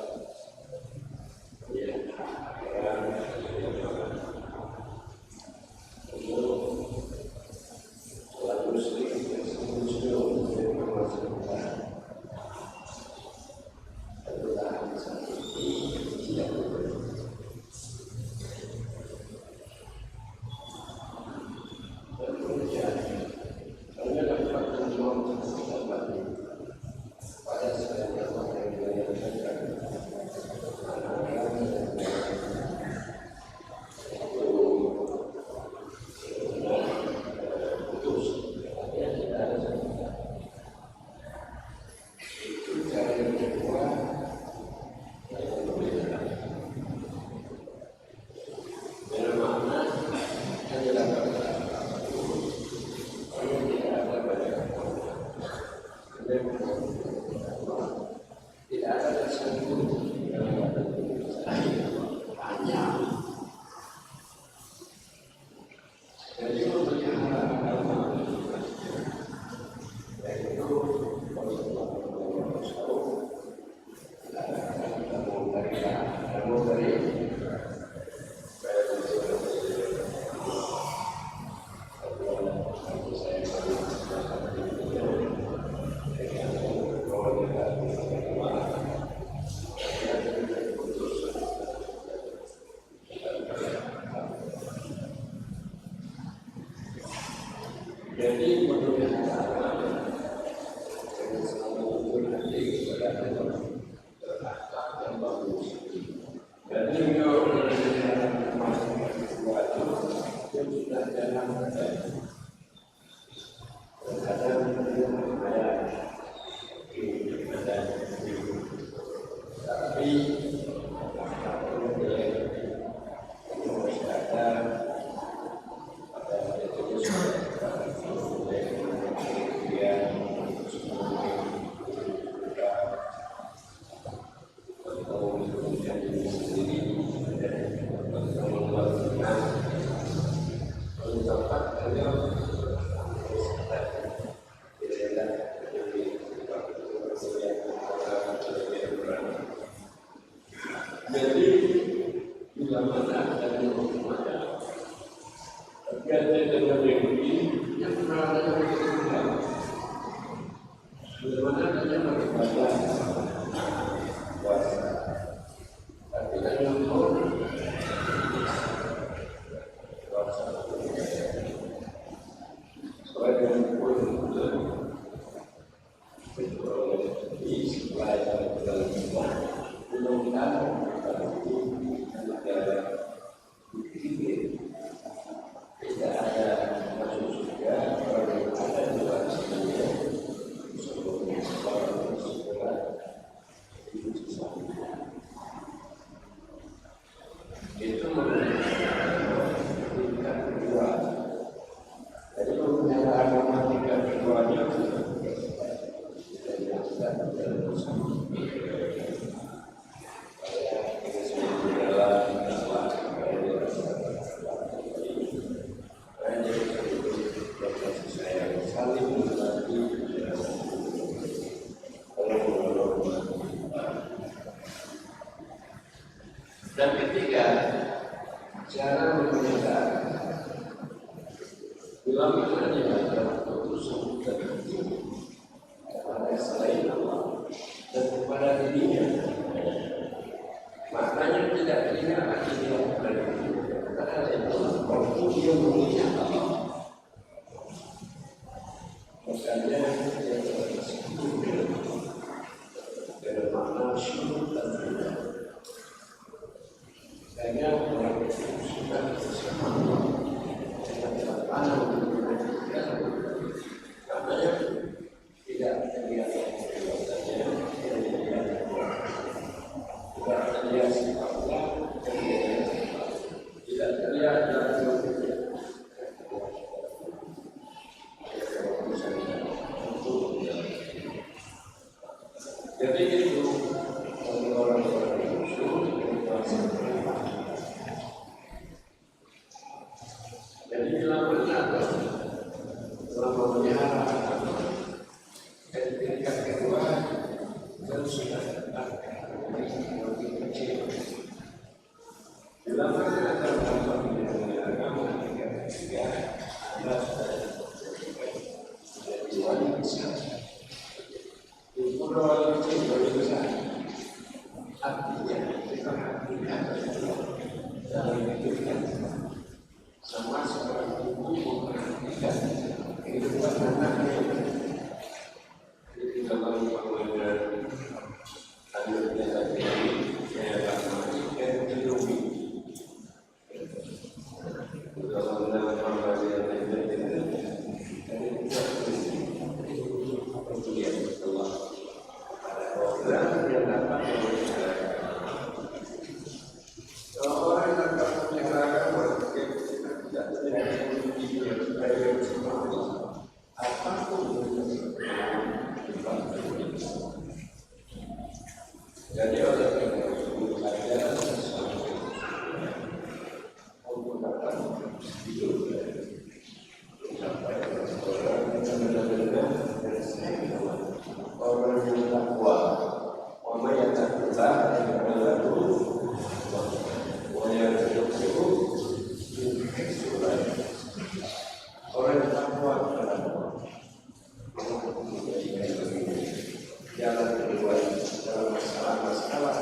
[SPEAKER 5] Dan ketiga, cara menyadar bila mana dia keputusan tertentu kepada selain Allah dan kepada dirinya, maknanya tidak ingat lagi dia kepada dirinya kepada Allah, walaupun dia mengingat Allah. Makanya dia tersebut dengan makna syukur dan tidak. Hanya orang itu sudah bersama dengan tanah untuk menentukan, maknanya tidak terlihat perbuatannya, tidak terlihat sifatnya, tidak terlihat dalam jadi itu orang-orang yang usul jadi bila mana selama menyara dan tingkat kedua dan sudah lebih kecil bila mana terdapat di agama tingkat ketiga adalah jadi wali besar itu wali kecil wali besar artinya diperhatikan dalam hidupnya sama seorang ibu memperhatikan kehidupan anaknya di dalam bangunan anaknya tadi saya akan dan dilumi dalam dalam bangunan yang lain dan juga kemudian Allah pada orang yang dapat orang yang dapat menyerahkan jadi oleh karena itu ada sesuatu untuk dapat hidup sampai orang yang benar-benar dan sayang orang yang takwa orang yang takwa yang berlaku orang yang terjauh orang yang takwa adalah jalan kedua dalam masalah-masalah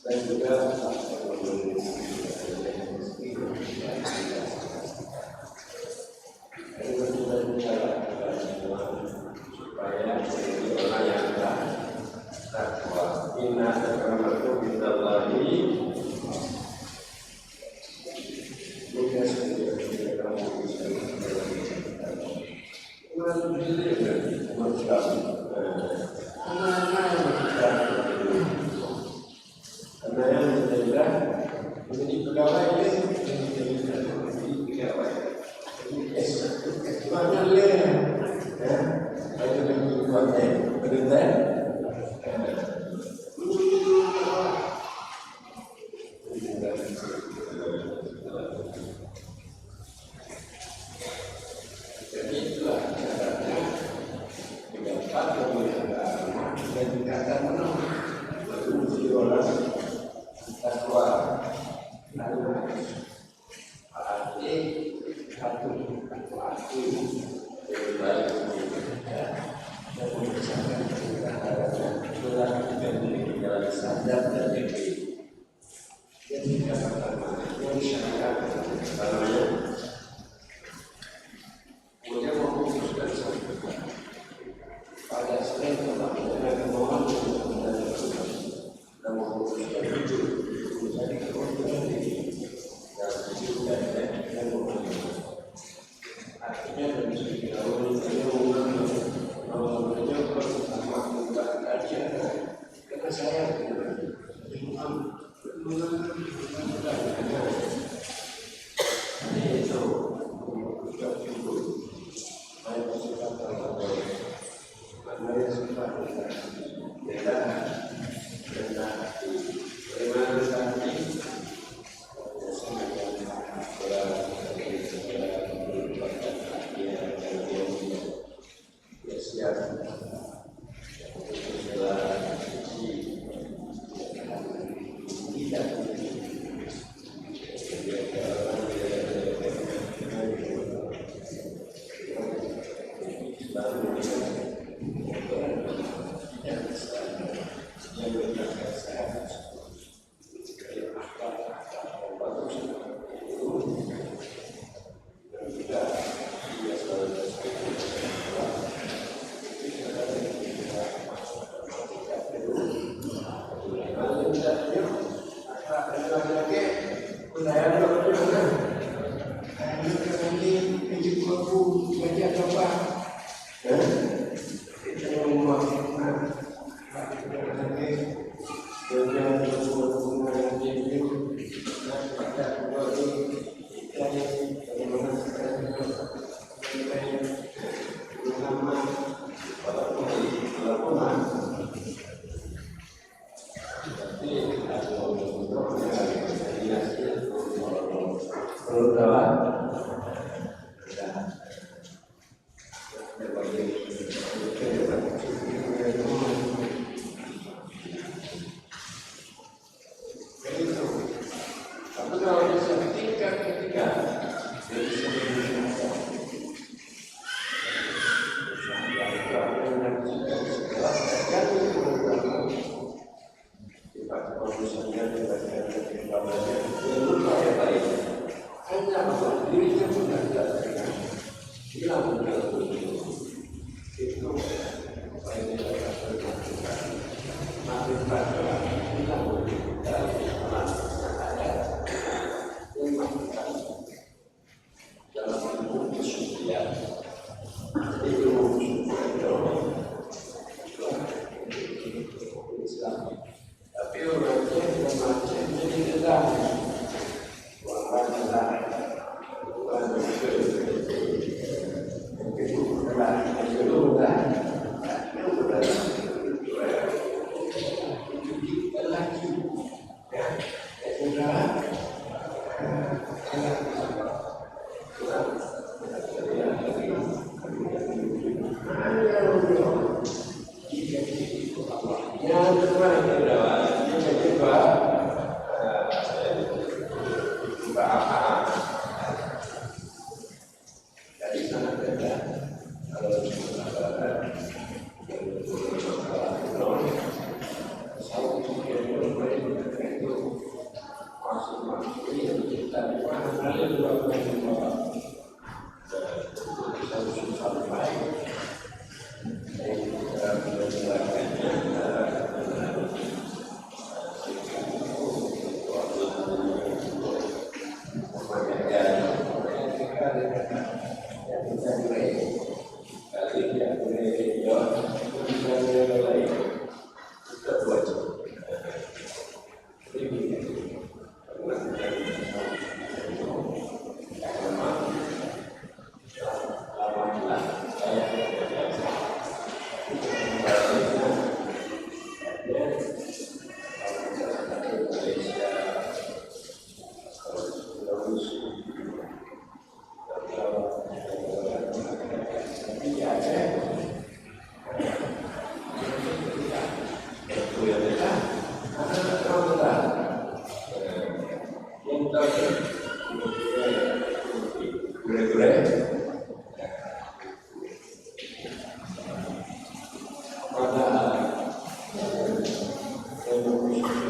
[SPEAKER 5] dan juga dan
[SPEAKER 4] supaya menjadi orang yang takwa. Inna akramakum indallahi karena yang menjadikan menjadi pegawai menjadi pegawai mana le ya ada yang konten benar jadi itulah caranya mendapat kemuliaan dan dikatakan menang menjadi orang takwa arti satu waktu lebih baik dan membesarkan keadaan itulah dan menjadi sadar dan diri yang dikatakan yang disyariatkan namanya punya memutuskan satu pada selain tentang kemauan dan memutuskan itu menjadi keuntungan diri dan juga dan artinya dari segi awal karena saya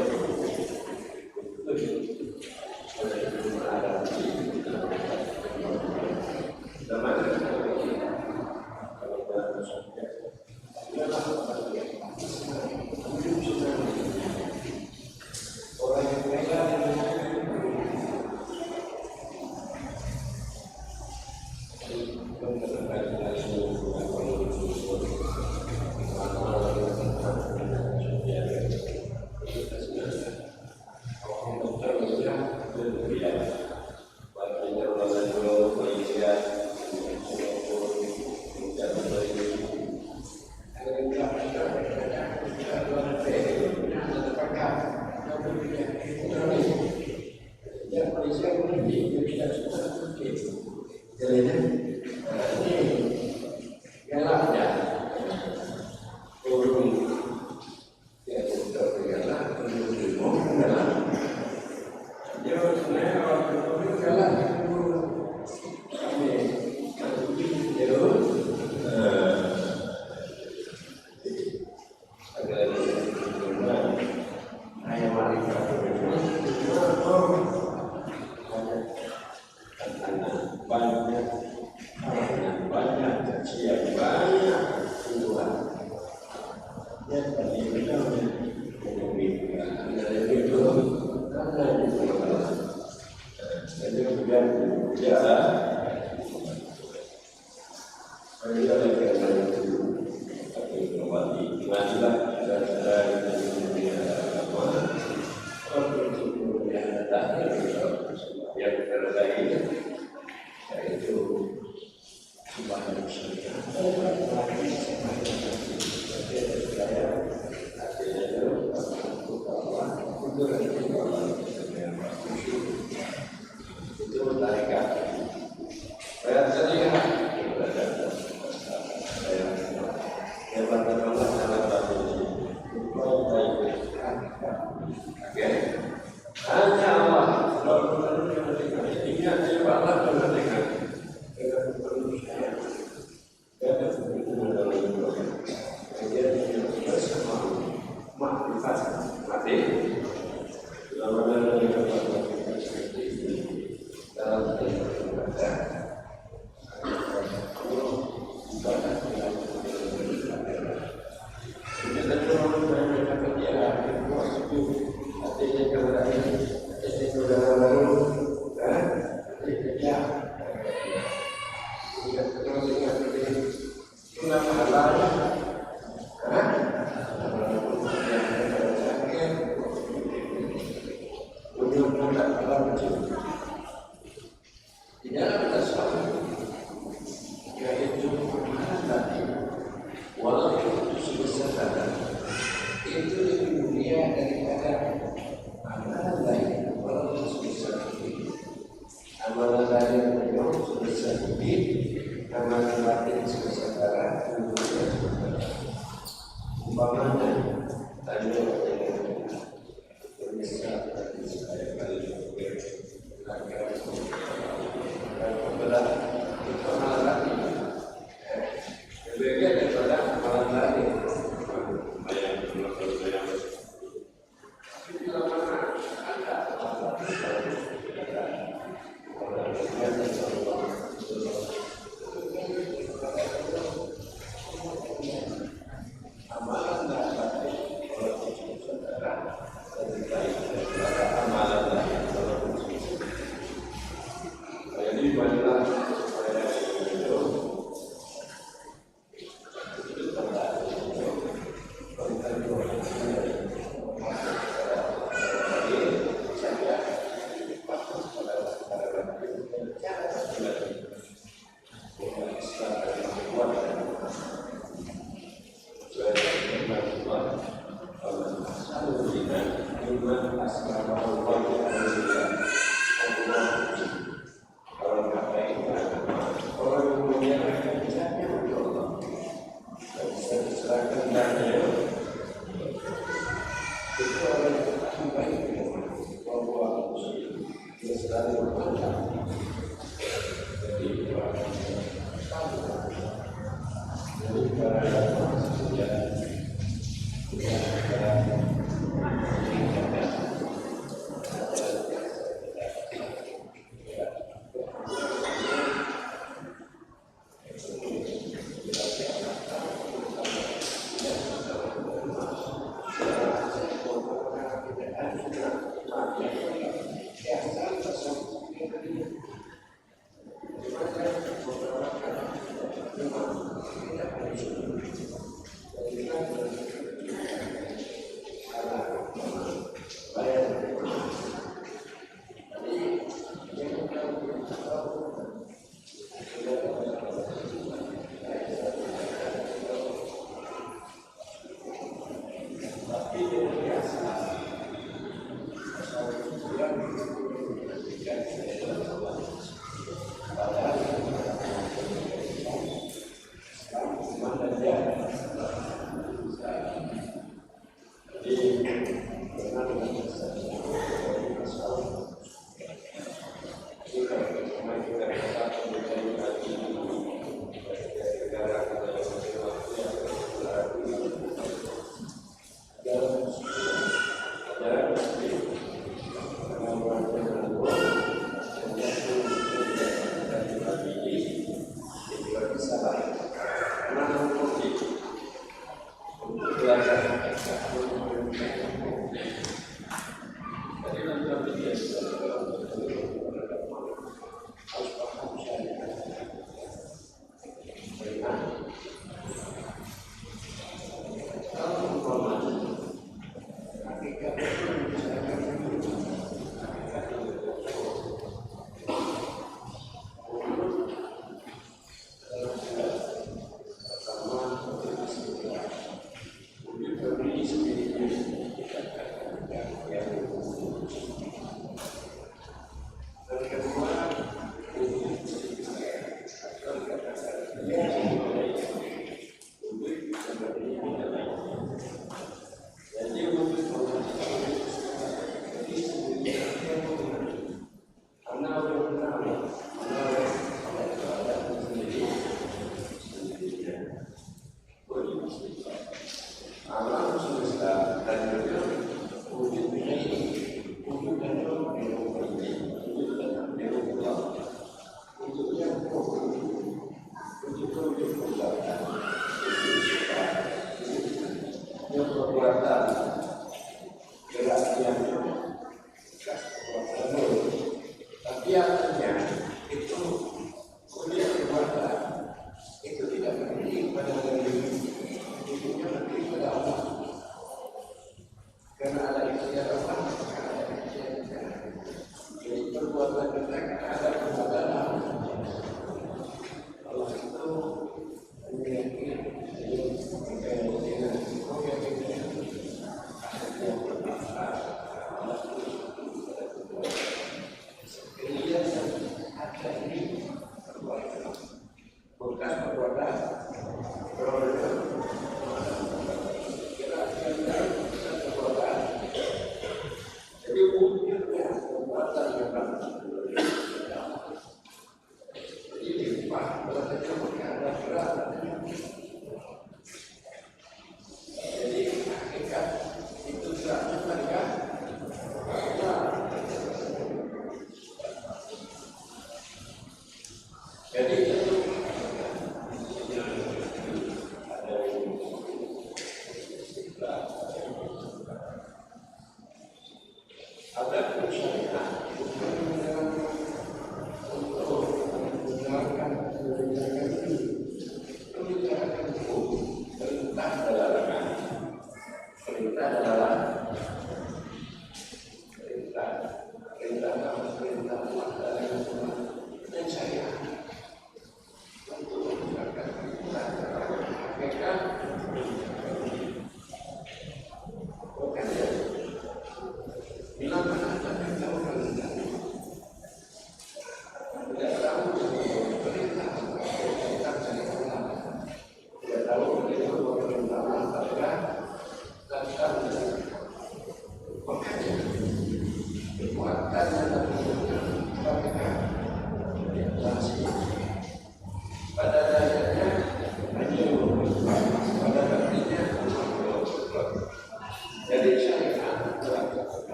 [SPEAKER 5] Terima kasih.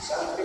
[SPEAKER 3] Terima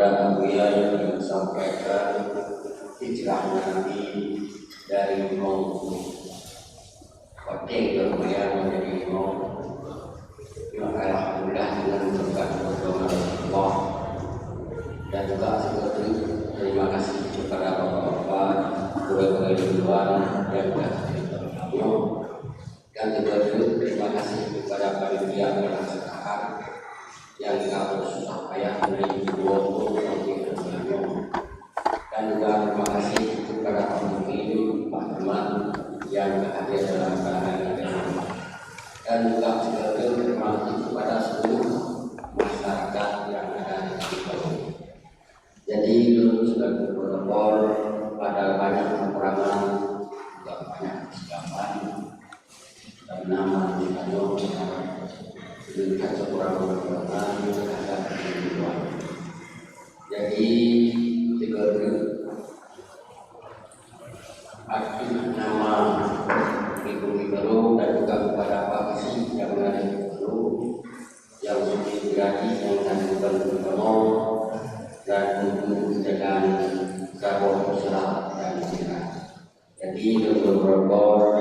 [SPEAKER 4] kepada Abuya yang disampaikan hijrahnya Nabi dari Imam Fatih berbayar menjadi Imam. Alhamdulillah dengan berkat pertolongan Allah dan juga seperti terima kasih kepada bapak-bapak, guru-guru di luar yang sudah dan juga terima kasih kepada panitia pelaksana yang kami susah payah dari 20 sampai ke dan juga terima kasih kepada Pak Mungkin, Pak Teman yang hadir dalam acara ini dan juga terima kasih kepada seluruh masyarakat yang ada di sini. Jadi sudah berprotokol pada banyak peperangan, juga banyak kesiapan dan nama di Tanjung dengan sekurang peperangan ada kehidupan. Jadi juga aktif nama Ibu Gubernur dan juga kepada Pak Kasih yang ada di Gubernur yang sudah berani dengan Gubernur dan untuk dengan Gabor Pusat dan Sira. Jadi untuk berkor